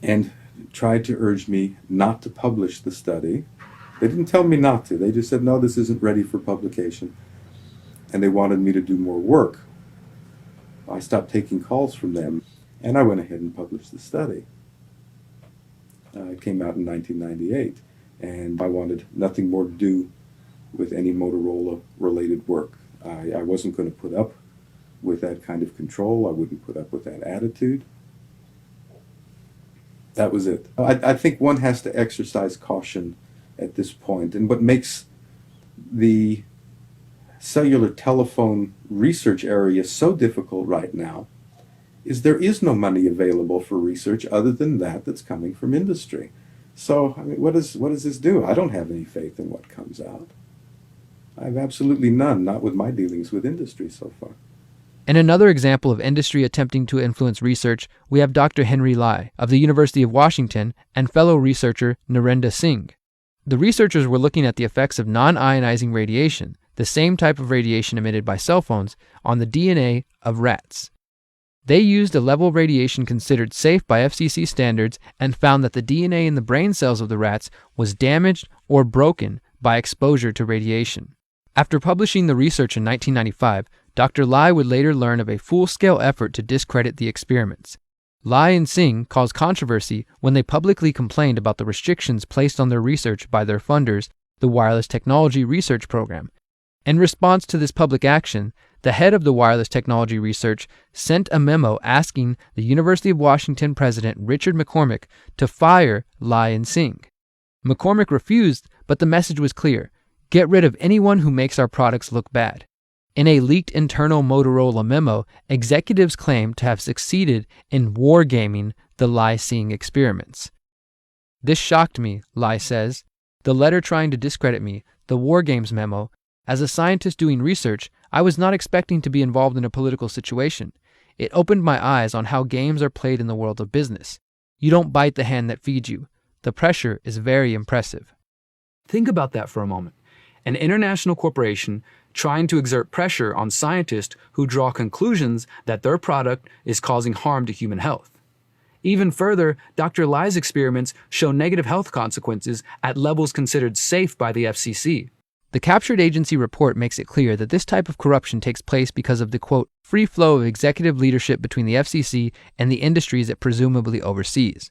and tried to urge me not to publish the study. They didn't tell me not to. They just said, no, this isn't ready for publication. And they wanted me to do more work. I stopped taking calls from them, and I went ahead and published the study. It came out in 1998, and I wanted nothing more to do with any Motorola-related work. I wasn't going to put up with that kind of control. I wouldn't put up with that attitude. That was it. I think one has to exercise caution at this point. And what makes the cellular telephone research area so difficult right now is there is no money available for research other than that's coming from industry. So, I mean, what does this do? I don't have any faith in what comes out. I have absolutely none, not with my dealings with industry so far. In another example of industry attempting to influence research, we have Dr. Henry Lai of the University of Washington and fellow researcher Narendra Singh. The researchers were looking at the effects of non-ionizing radiation, the same type of radiation emitted by cell phones, on the DNA of rats. They used a level of radiation considered safe by FCC standards and found that the DNA in the brain cells of the rats was damaged or broken by exposure to radiation. After publishing the research in 1995, Dr. Lai would later learn of a full-scale effort to discredit the experiments. Lai and Singh caused controversy when they publicly complained about the restrictions placed on their research by their funders, the Wireless Technology Research Program. In response to this public action, the head of the wireless technology research sent a memo asking the University of Washington president Richard McCormick to fire Lai and Singh. McCormick refused, but the message was clear: get rid of anyone who makes our products look bad. In a leaked internal Motorola memo, executives claim to have succeeded in wargaming the Lai-Singh experiments. This shocked me, Lai says. The letter trying to discredit me, the War Games memo. As a scientist doing research, I was not expecting to be involved in a political situation. It opened my eyes on how games are played in the world of business. You don't bite the hand that feeds you. The pressure is very impressive. Think about that for a moment. An international corporation trying to exert pressure on scientists who draw conclusions that their product is causing harm to human health. Even further, Dr. Lai's experiments show negative health consequences at levels considered safe by the FCC. The captured agency report makes it clear that this type of corruption takes place because of the, quote, free flow of executive leadership between the FCC and the industries it presumably oversees.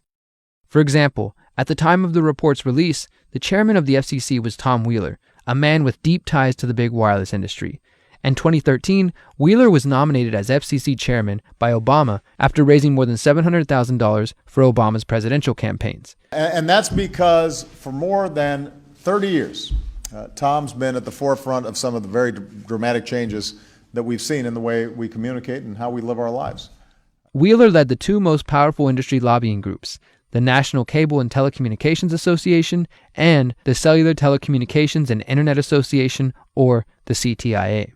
For example, at the time of the report's release, the chairman of the FCC was Tom Wheeler, a man with deep ties to the big wireless industry. In 2013, Wheeler was nominated as FCC chairman by Obama after raising more than $700,000 for Obama's presidential campaigns. And that's because for more than 30 years, Tom's been at the forefront of some of the very dramatic changes that we've seen in the way we communicate and how we live our lives. Wheeler led the two most powerful industry lobbying groups, the National Cable and Telecommunications Association and the Cellular Telecommunications and Internet Association, or the CTIA.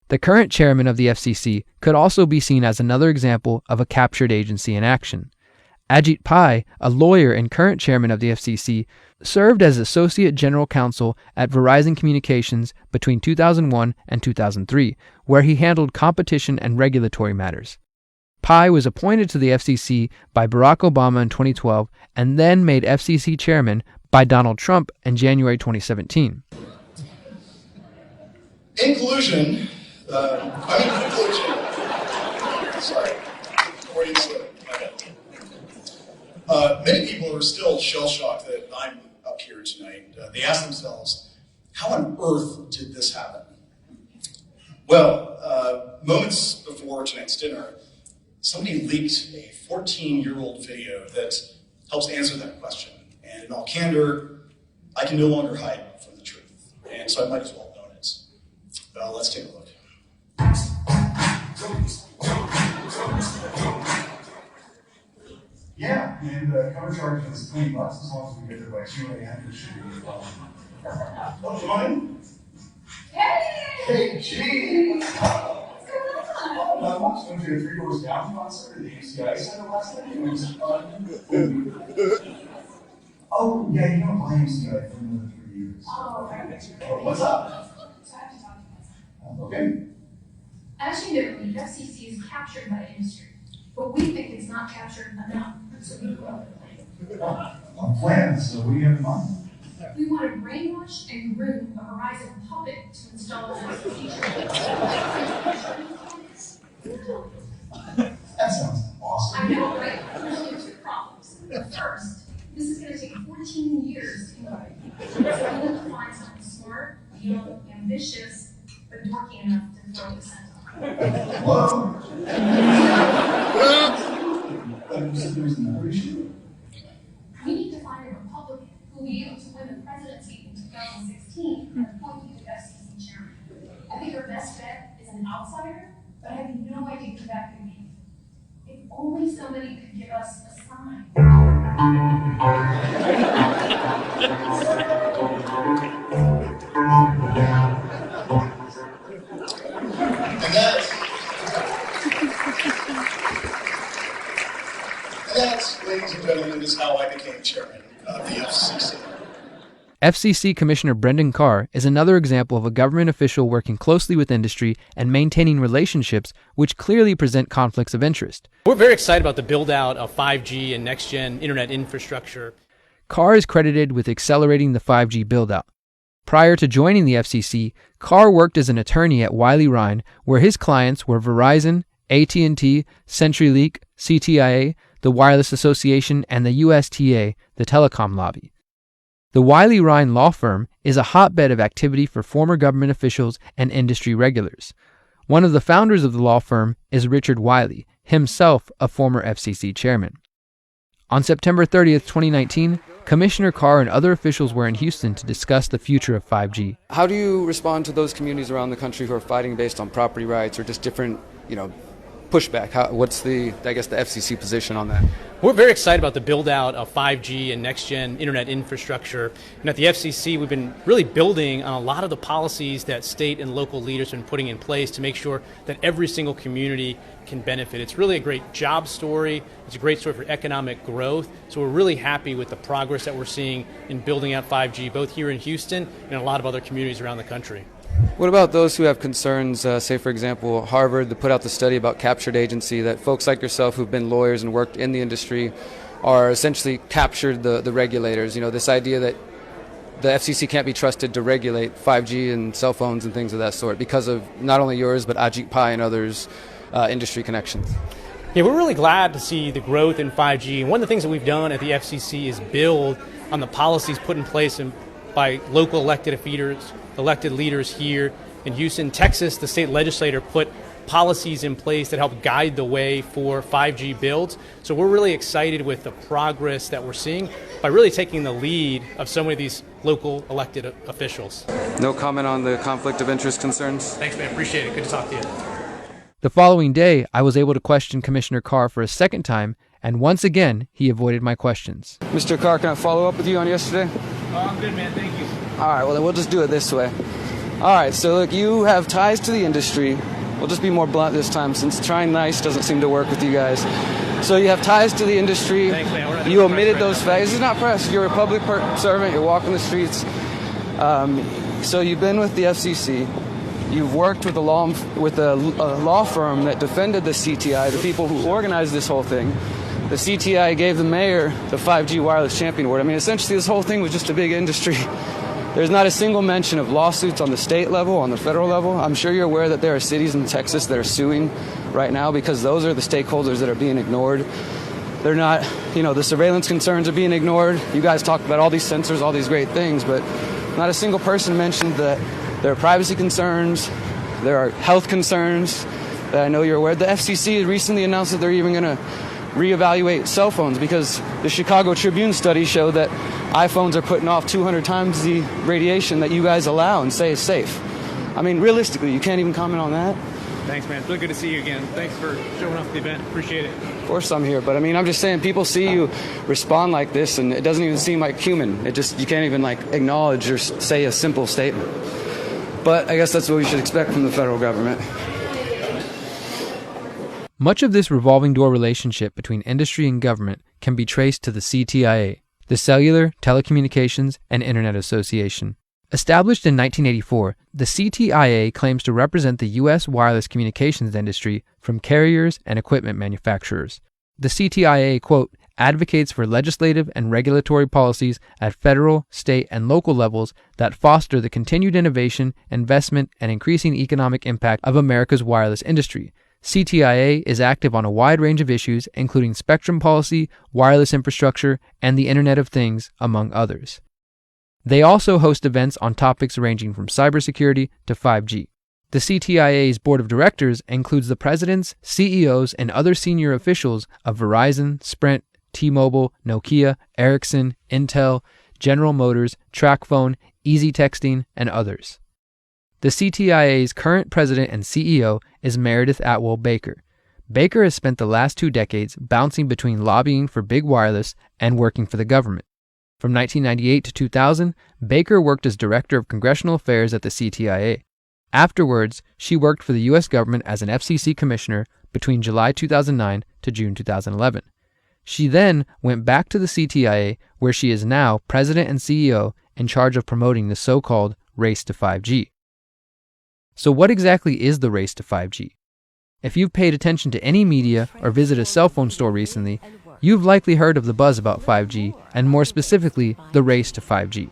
The current chairman of the FCC could also be seen as another example of a captured agency in action. Ajit Pai, a lawyer and current chairman of the FCC, served as Associate General Counsel at Verizon Communications between 2001 and 2003, where he handled competition and regulatory matters. Pai was appointed to the FCC by Barack Obama in 2012 and then made FCC chairman by Donald Trump in January 2017. In conclusion, sorry, many people are still shell-shocked that I'm up here tonight. They ask themselves, how on earth did this happen? Well, moments before tonight's dinner, somebody leaked a 14-year-old video that helps answer that question. And in all candor, I can no longer hide from the truth. And so I might as well own it. Let's take a look. Yeah, and cover charge is $20 as long as we get there by 2 a.m. It should be well. Oh, Joanne? Hey, gee! What's going on? Not much. Went to a 3 Doors Down concert at the UCI Center last night. It was fun. Oh, yeah, you don't blame UCI for more than 3 years. Oh, right. What's up? Okay. As you know, the FCC is captured by industry, but we think it's not captured enough, so we go out and plan. On plans, so what do you have in mind? We want to brainwash and groom a Verizon puppet to install a feature. That sounds awesome. I know, right? There's only 2 problems. First, this is going to take 14 years to implement. So we need to find something smart, young, ambitious, but dorky enough to throw this in. Whoa! There's another issue. We need to find a Republican who will be able to win the presidency in 2016 and appoint you to FCC chairman. I think our best bet is an outsider, but I have no idea who that could be. If only somebody could give us a sign. And that's, ladies and gentlemen, is how I became chairman of the FCC. FCC Commissioner Brendan Carr is another example of a government official working closely with industry and maintaining relationships which clearly present conflicts of interest. We're very excited about the build-out of 5G and next-gen internet infrastructure. Carr is credited with accelerating the 5G build-out. Prior to joining the FCC, Carr worked as an attorney at Wiley Rein, where his clients were Verizon, AT&T, CenturyLink, CTIA, the Wireless Association, and the USTA, the telecom lobby. The Wiley Ryan law firm is a hotbed of activity for former government officials and industry regulars. One of the founders of the law firm is Richard Wiley, himself a former FCC chairman. On September 30th, 2019, Commissioner Carr and other officials were in Houston to discuss the future of 5G. How do you respond to those communities around the country who are fighting based on property rights or just different, pushback? What's the FCC position on that? We're very excited about the build out of 5G and next-gen internet infrastructure. And at the FCC, we've been really building on a lot of the policies that state and local leaders have been putting in place to make sure that every single community can benefit. It's really a great job story. It's a great story for economic growth. So we're really happy with the progress that we're seeing in building out 5G, both here in Houston and a lot of other communities around the country. What about those who have concerns, say, for example, Harvard, that put out the study about captured agency, that folks like yourself who've been lawyers and worked in the industry are essentially captured the regulators? This idea that the FCC can't be trusted to regulate 5G and cell phones and things of that sort because of not only yours, but Ajit Pai and others' industry connections. Yeah, we're really glad to see the growth in 5G. And one of the things that we've done at the FCC is build on the policies put in place by local elected leaders here in Houston. Texas, the state legislature put policies in place that help guide the way for 5G builds. So we're really excited with the progress that we're seeing by really taking the lead of so many of these local elected officials. No comment on the conflict of interest concerns? Thanks, man. Appreciate it. Good to talk to you. The following day, I was able to question Commissioner Carr for a second time, and once again, he avoided my questions. Mr. Carr, can I follow up with you on yesterday? Oh, I'm good, man. Thank you. All right, well, then we'll just do it this way. All right, so look, you have ties to the industry. We'll just be more blunt this time since trying nice doesn't seem to work with you guys. So you have ties to the industry. Thanks, man. You omitted those facts. This is not press. You're a public servant. You're walking the streets. So you've been with the FCC. You've worked with a law firm that defended the CTI, the people who organized this whole thing. The CTI gave the mayor the 5G Wireless Champion Award. I mean, essentially, this whole thing was just a big industry. There's not a single mention of lawsuits on the state level, on the federal level. I'm sure you're aware that there are cities in Texas that are suing right now because those are the stakeholders that are being ignored. They're not, the surveillance concerns are being ignored. You guys talked about all these sensors, all these great things, but not a single person mentioned that there are privacy concerns, there are health concerns that I know you're aware. The FCC recently announced that they're even going to reevaluate cell phones because the Chicago Tribune study showed that iPhones are putting off 200 times the radiation that you guys allow and say is safe. I mean, realistically, you can't even comment on that. Thanks, man. It's really good to see you again. Thanks for showing up at the event. Appreciate it. Of course I'm here, but I mean, I'm just saying people see you respond like this and it doesn't even seem like human. You can't even acknowledge or say a simple statement. But I guess that's what we should expect from the federal government. Much of this revolving door relationship between industry and government can be traced to the CTIA, the Cellular, Telecommunications, and Internet Association. Established in 1984, the CTIA claims to represent the U.S. wireless communications industry from carriers and equipment manufacturers. The CTIA, quote, advocates for legislative and regulatory policies at federal, state, and local levels that foster the continued innovation, investment, and increasing economic impact of America's wireless industry. CTIA is active on a wide range of issues, including spectrum policy, wireless infrastructure, and the Internet of Things, among others. They also host events on topics ranging from cybersecurity to 5G. The CTIA's board of directors includes the presidents, CEOs, and other senior officials of Verizon, Sprint, T-Mobile, Nokia, Ericsson, Intel, General Motors, TracFone, Easy Texting, and others. The CTIA's current president and CEO is Meredith Atwell Baker. Baker has spent the last 2 decades bouncing between lobbying for big wireless and working for the government. From 1998 to 2000, Baker worked as Director of Congressional Affairs at the CTIA. Afterwards, she worked for the U.S. government as an FCC commissioner between July 2009 to June 2011. She then went back to the CTIA, where she is now president and CEO in charge of promoting the so-called race to 5G. So what exactly is the race to 5G? If you've paid attention to any media or visited a cell phone store recently, you've likely heard of the buzz about 5G, and more specifically, the race to 5G.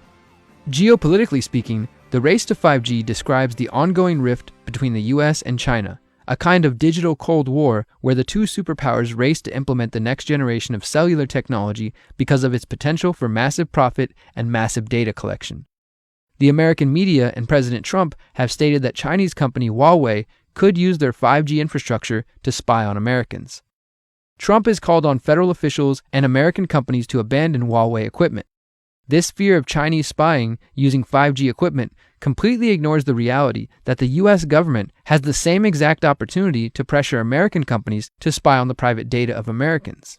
Geopolitically speaking, the race to 5G describes the ongoing rift between the US and China, a kind of digital Cold War where the two superpowers race to implement the next generation of cellular technology because of its potential for massive profit and massive data collection. The American media and President Trump have stated that Chinese company Huawei could use their 5G infrastructure to spy on Americans. Trump has called on federal officials and American companies to abandon Huawei equipment. This fear of Chinese spying using 5G equipment completely ignores the reality that the U.S. government has the same exact opportunity to pressure American companies to spy on the private data of Americans.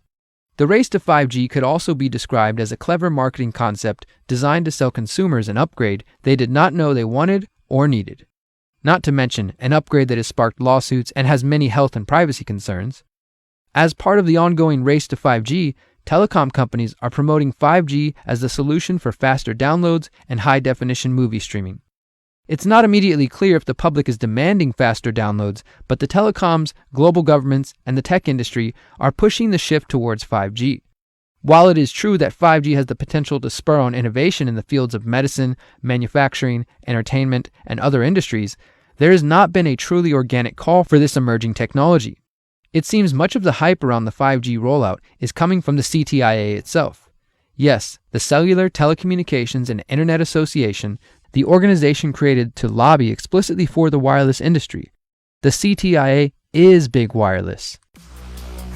The race to 5G could also be described as a clever marketing concept designed to sell consumers an upgrade they did not know they wanted or needed. Not to mention an upgrade that has sparked lawsuits and has many health and privacy concerns. As part of the ongoing race to 5G, telecom companies are promoting 5G as the solution for faster downloads and high-definition movie streaming. It's not immediately clear if the public is demanding faster downloads, but the telecoms, global governments, and the tech industry are pushing the shift towards 5G. While it is true that 5G has the potential to spur on innovation in the fields of medicine, manufacturing, entertainment, and other industries, there has not been a truly organic call for this emerging technology. It seems much of the hype around the 5G rollout is coming from the CTIA itself. Yes, the Cellular, Telecommunications, and Internet Association, the organization created to lobby explicitly for the wireless industry. The CTIA is big wireless.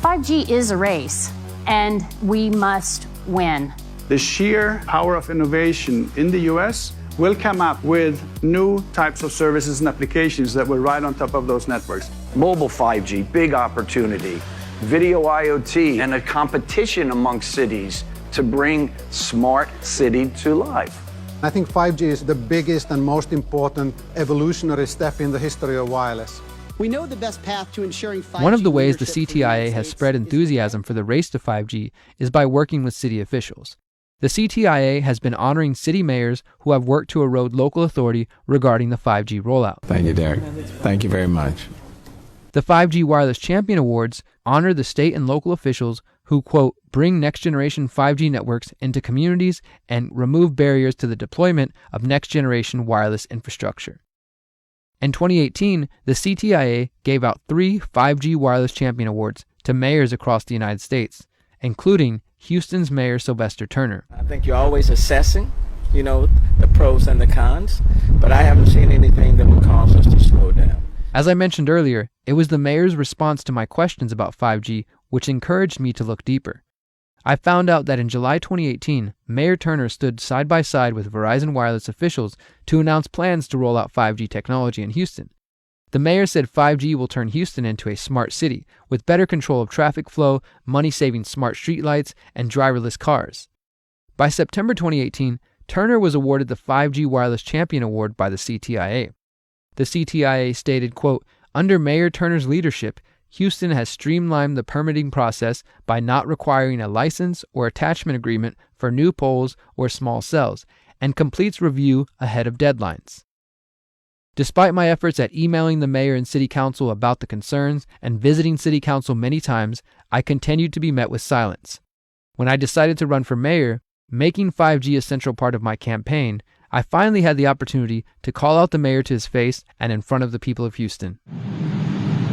5G is a race, and we must win. The sheer power of innovation in the US will come up with new types of services and applications that will ride on top of those networks. Mobile 5G, big opportunity. Video IoT, and a competition amongst cities to bring smart city to life. I think 5G is the biggest and most important evolutionary step in the history of wireless. We know the best path to ensuring 5G. One of the ways the CTIA has spread enthusiasm for the race to 5G is by working with city officials. The CTIA has been honoring city mayors who have worked to erode local authority regarding the 5G rollout. Thank you, Derek. Thank you very much. The 5G Wireless Champion Awards honor the state and local officials who, quote, bring next-generation 5G networks into communities and remove barriers to the deployment of next-generation wireless infrastructure. In 2018, the CTIA gave out 3 5G Wireless Champion Awards to mayors across the United States, including Houston's Mayor Sylvester Turner. I think you're always assessing, the pros and the cons, but I haven't seen anything that would cause us to slow down. As I mentioned earlier, it was the mayor's response to my questions about 5G which encouraged me to look deeper. I found out that in July 2018, Mayor Turner stood side by side with Verizon Wireless officials to announce plans to roll out 5G technology in Houston. The mayor said 5G will turn Houston into a smart city with better control of traffic flow, money-saving smart streetlights, and driverless cars. By September 2018, Turner was awarded the 5G Wireless Champion Award by the CTIA. The CTIA stated, quote, under Mayor Turner's leadership, Houston has streamlined the permitting process by not requiring a license or attachment agreement for new poles or small cells, and completes review ahead of deadlines. Despite my efforts at emailing the mayor and city council about the concerns and visiting city council many times, I continued to be met with silence. When I decided to run for mayor, making 5G a central part of my campaign, I finally had the opportunity to call out the mayor to his face and in front of the people of Houston.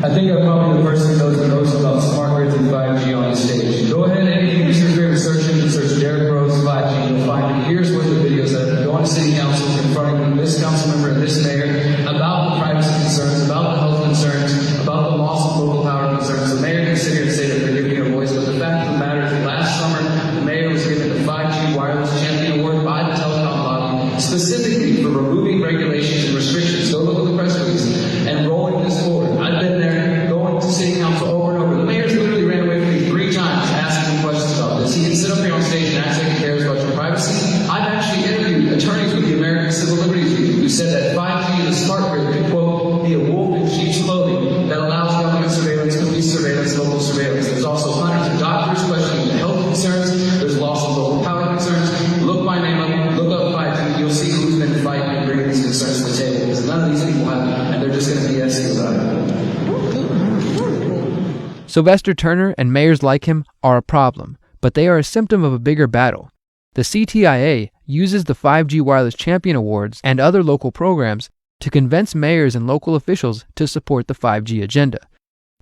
I think I'm probably the person who knows the most about smart grids and 5G on the stage. Go ahead and use your favorite search engine, search Derek Bros 5G. You'll find it. Here's one of the videos that have gone to city council in front of this council member and this mayor about the privacy concerns, about the health concerns, about the loss of local power concerns. The mayor can sit here and say that they're giving you a voice, but the fact of the matter is that last summer, the mayor was given the 5G Wireless Champion Award by the telecom body specifically for removing regulations and restrictions. Go look at the press release and rolling this forward. I've been there, going to city council over and over. The mayor's literally ran away from me 3 times asking him questions about this. He can sit up here on stage and act like he cares about your privacy. I've actually interviewed attorneys with the American Civil Liberties Union who said that 5G and the smart grid could, quote, be a wolf in sheep's clothing that allows government surveillance, police surveillance, local surveillance. There's also hundreds of doctors questioning the health concerns. There's loss of local power concerns. Look my name up, look up 5G. You'll see who's been fighting and bringing these concerns to the table, because none of these people have them, and they're just going to be asking about it. Sylvester Turner and mayors like him are a problem, but they are a symptom of a bigger battle. The CTIA uses the 5G Wireless Champion Awards and other local programs to convince mayors and local officials to support the 5G agenda.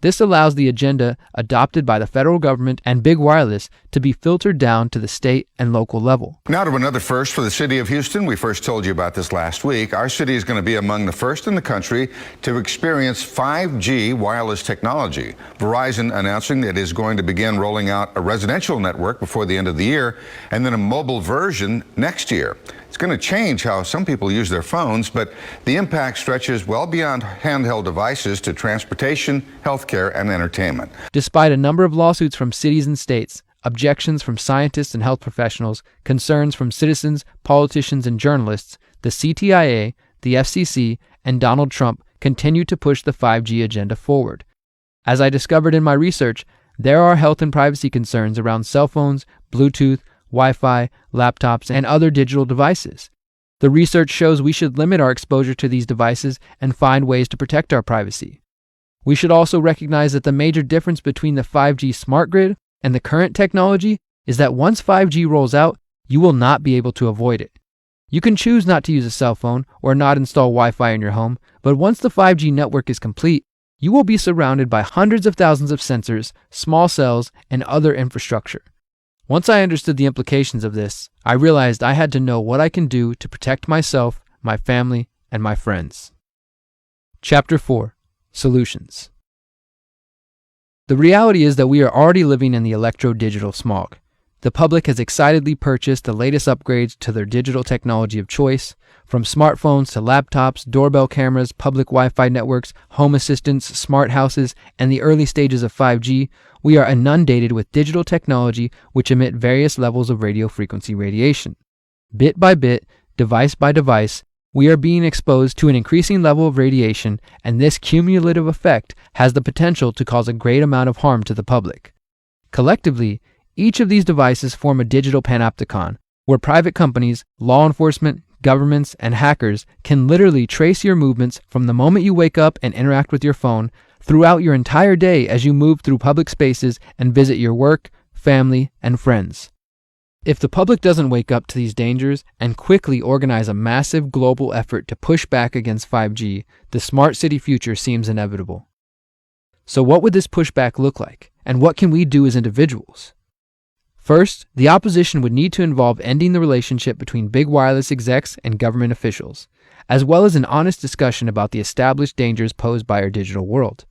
This allows the agenda adopted by the federal government and big wireless to be filtered down to the state and local level. Now to another first for the city of Houston. We first told you about this last week. Our city is going to be among the first in the country to experience 5G wireless technology. Verizon announcing that it is going to begin rolling out a residential network before the end of the year and then a mobile version next year. It's going to change how some people use their phones, but the impact stretches well beyond handheld devices to transportation, healthcare, and entertainment. Despite a number of lawsuits from cities and states, objections from scientists and health professionals, concerns from citizens, politicians, and journalists, the CTIA, the FCC, and Donald Trump continue to push the 5G agenda forward. As I discovered in my research, there are health and privacy concerns around cell phones, Bluetooth, Wi-Fi, laptops, and other digital devices. The research shows we should limit our exposure to these devices and find ways to protect our privacy. We should also recognize that the major difference between the 5G smart grid and the current technology is that once 5G rolls out, you will not be able to avoid it. You can choose not to use a cell phone or not install Wi-Fi in your home, but once the 5G network is complete, you will be surrounded by hundreds of thousands of sensors, small cells, and other infrastructure. Once I understood the implications of this, I realized I had to know what I can do to protect myself, my family, and my friends. Chapter 4. Solutions. The reality is that we are already living in the electro-digital smog. The public has excitedly purchased the latest upgrades to their digital technology of choice, from smartphones to laptops, doorbell cameras, public Wi-Fi networks, home assistants, smart houses, and the early stages of 5G. We are inundated with digital technology which emit various levels of radio frequency radiation. Bit by bit, device by device, we are being exposed to an increasing level of radiation, and this cumulative effect has the potential to cause a great amount of harm to the public. Collectively, each of these devices form a digital panopticon, where private companies, law enforcement, governments, and hackers can literally trace your movements from the moment you wake up and interact with your phone throughout your entire day as you move through public spaces and visit your work, family, and friends. If the public doesn't wake up to these dangers and quickly organize a massive global effort to push back against 5G, the smart city future seems inevitable. So what would this pushback look like, and what can we do as individuals? First, the opposition would need to involve ending the relationship between big wireless execs and government officials, as well as an honest discussion about the established dangers posed by our digital world.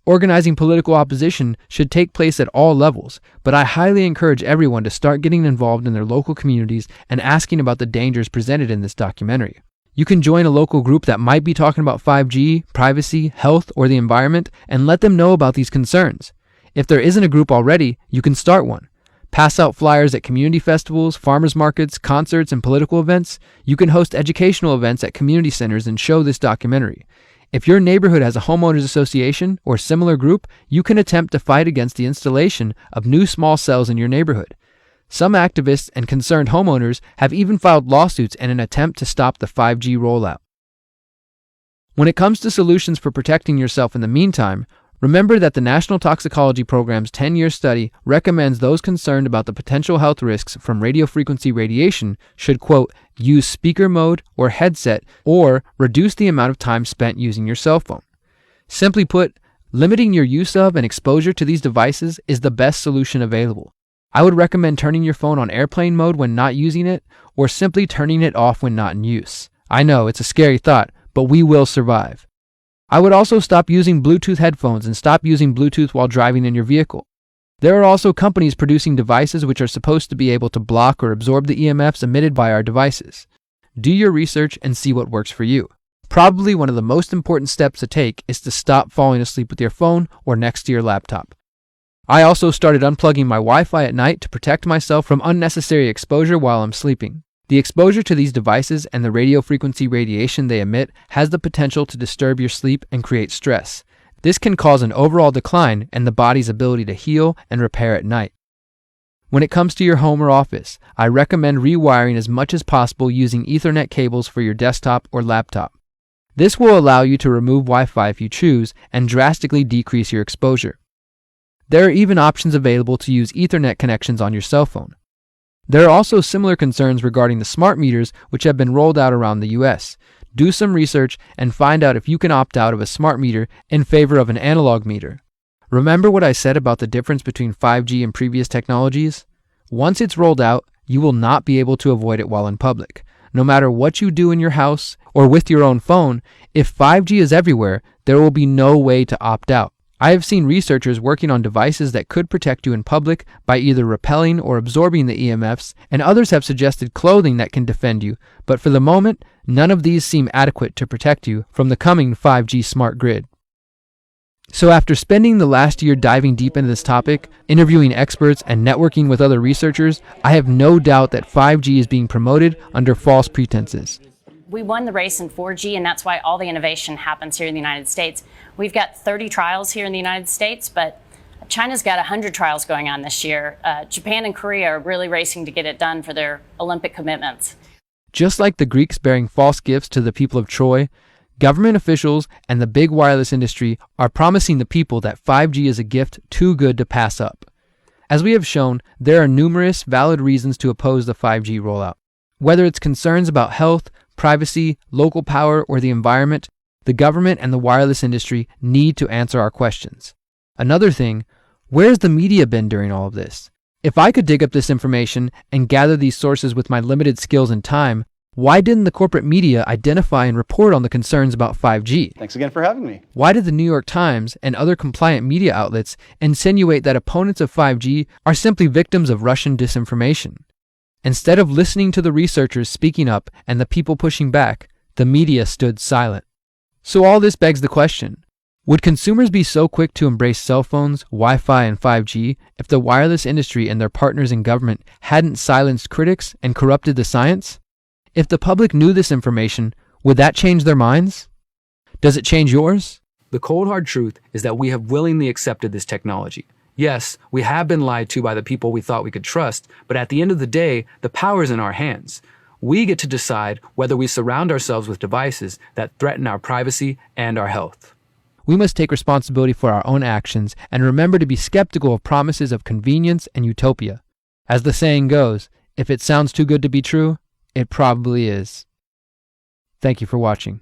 Organizing political opposition should take place at all levels, but I highly encourage everyone to start getting involved in their local communities and asking about the dangers presented in this documentary. You can join a local group that might be talking about 5G, privacy, health, or the environment, and let them know about these concerns. If there isn't a group already, you can start one. Pass out flyers at community festivals, farmers markets, concerts, and political events. You can host educational events at community centers and show this documentary. If your neighborhood has a homeowners association or similar group, you can attempt to fight against the installation of new small cells in your neighborhood. Some activists and concerned homeowners have even filed lawsuits in an attempt to stop the 5G rollout. When it comes to solutions for protecting yourself in the meantime, remember that the National Toxicology Program's 10-year study recommends those concerned about the potential health risks from radiofrequency radiation should, quote, use speaker mode or headset or reduce the amount of time spent using your cell phone. Simply put, limiting your use of and exposure to these devices is the best solution available. I would recommend turning your phone on airplane mode when not using it, or simply turning it off when not in use. I know, it's a scary thought, but we will survive. I would also stop using Bluetooth headphones and stop using Bluetooth while driving in your vehicle. There are also companies producing devices which are supposed to be able to block or absorb the EMFs emitted by our devices. Do your research and see what works for you. Probably one of the most important steps to take is to stop falling asleep with your phone or next to your laptop. I also started unplugging my Wi-Fi at night to protect myself from unnecessary exposure while I'm sleeping. The exposure to these devices and the radio frequency radiation they emit has the potential to disturb your sleep and create stress. This can cause an overall decline in the body's ability to heal and repair at night. When it comes to your home or office, I recommend rewiring as much as possible using Ethernet cables for your desktop or laptop. This will allow you to remove Wi-Fi if you choose and drastically decrease your exposure. There are even options available to use Ethernet connections on your cell phone. There are also similar concerns regarding the smart meters which have been rolled out around the US. Do some research and find out if you can opt out of a smart meter in favor of an analog meter. Remember what I said about the difference between 5G and previous technologies? Once it's rolled out, you will not be able to avoid it while in public. No matter what you do in your house or with your own phone, if 5G is everywhere, there will be no way to opt out. I have seen researchers working on devices that could protect you in public by either repelling or absorbing the EMFs, and others have suggested clothing that can defend you, but for the moment, none of these seem adequate to protect you from the coming 5G smart grid. So after spending the last year diving deep into this topic, interviewing experts, and networking with other researchers, I have no doubt that 5G is being promoted under false pretenses. We won the race in 4G, and that's why all the innovation happens here in the United States. We've got 30 trials here in the United States, but China's got 100 trials going on this year. Japan and Korea are really racing to get it done for their Olympic commitments. Just like the Greeks bearing false gifts to the people of Troy, government officials and the big wireless industry are promising the people that 5G is a gift too good to pass up. As we have shown, there are numerous valid reasons to oppose the 5G rollout. Whether it's concerns about health, privacy, local power, or the environment, the government and the wireless industry need to answer our questions. Another thing, where's the media been during all of this? If I could dig up this information and gather these sources with my limited skills and time, why didn't the corporate media identify and report on the concerns about 5G? Thanks again for having me. Why did the New York Times and other compliant media outlets insinuate that opponents of 5G are simply victims of Russian disinformation? Instead of listening to the researchers speaking up and the people pushing back, the media stood silent. So all this begs the question, would consumers be so quick to embrace cell phones, Wi-Fi, and 5G if the wireless industry and their partners in government hadn't silenced critics and corrupted the science? If the public knew this information, would that change their minds? Does it change yours? The cold hard truth is that we have willingly accepted this technology. Yes, we have been lied to by the people we thought we could trust, but at the end of the day, the power is in our hands. We get to decide whether we surround ourselves with devices that threaten our privacy and our health. We must take responsibility for our own actions and remember to be skeptical of promises of convenience and utopia. As the saying goes, if it sounds too good to be true, it probably is. Thank you for watching.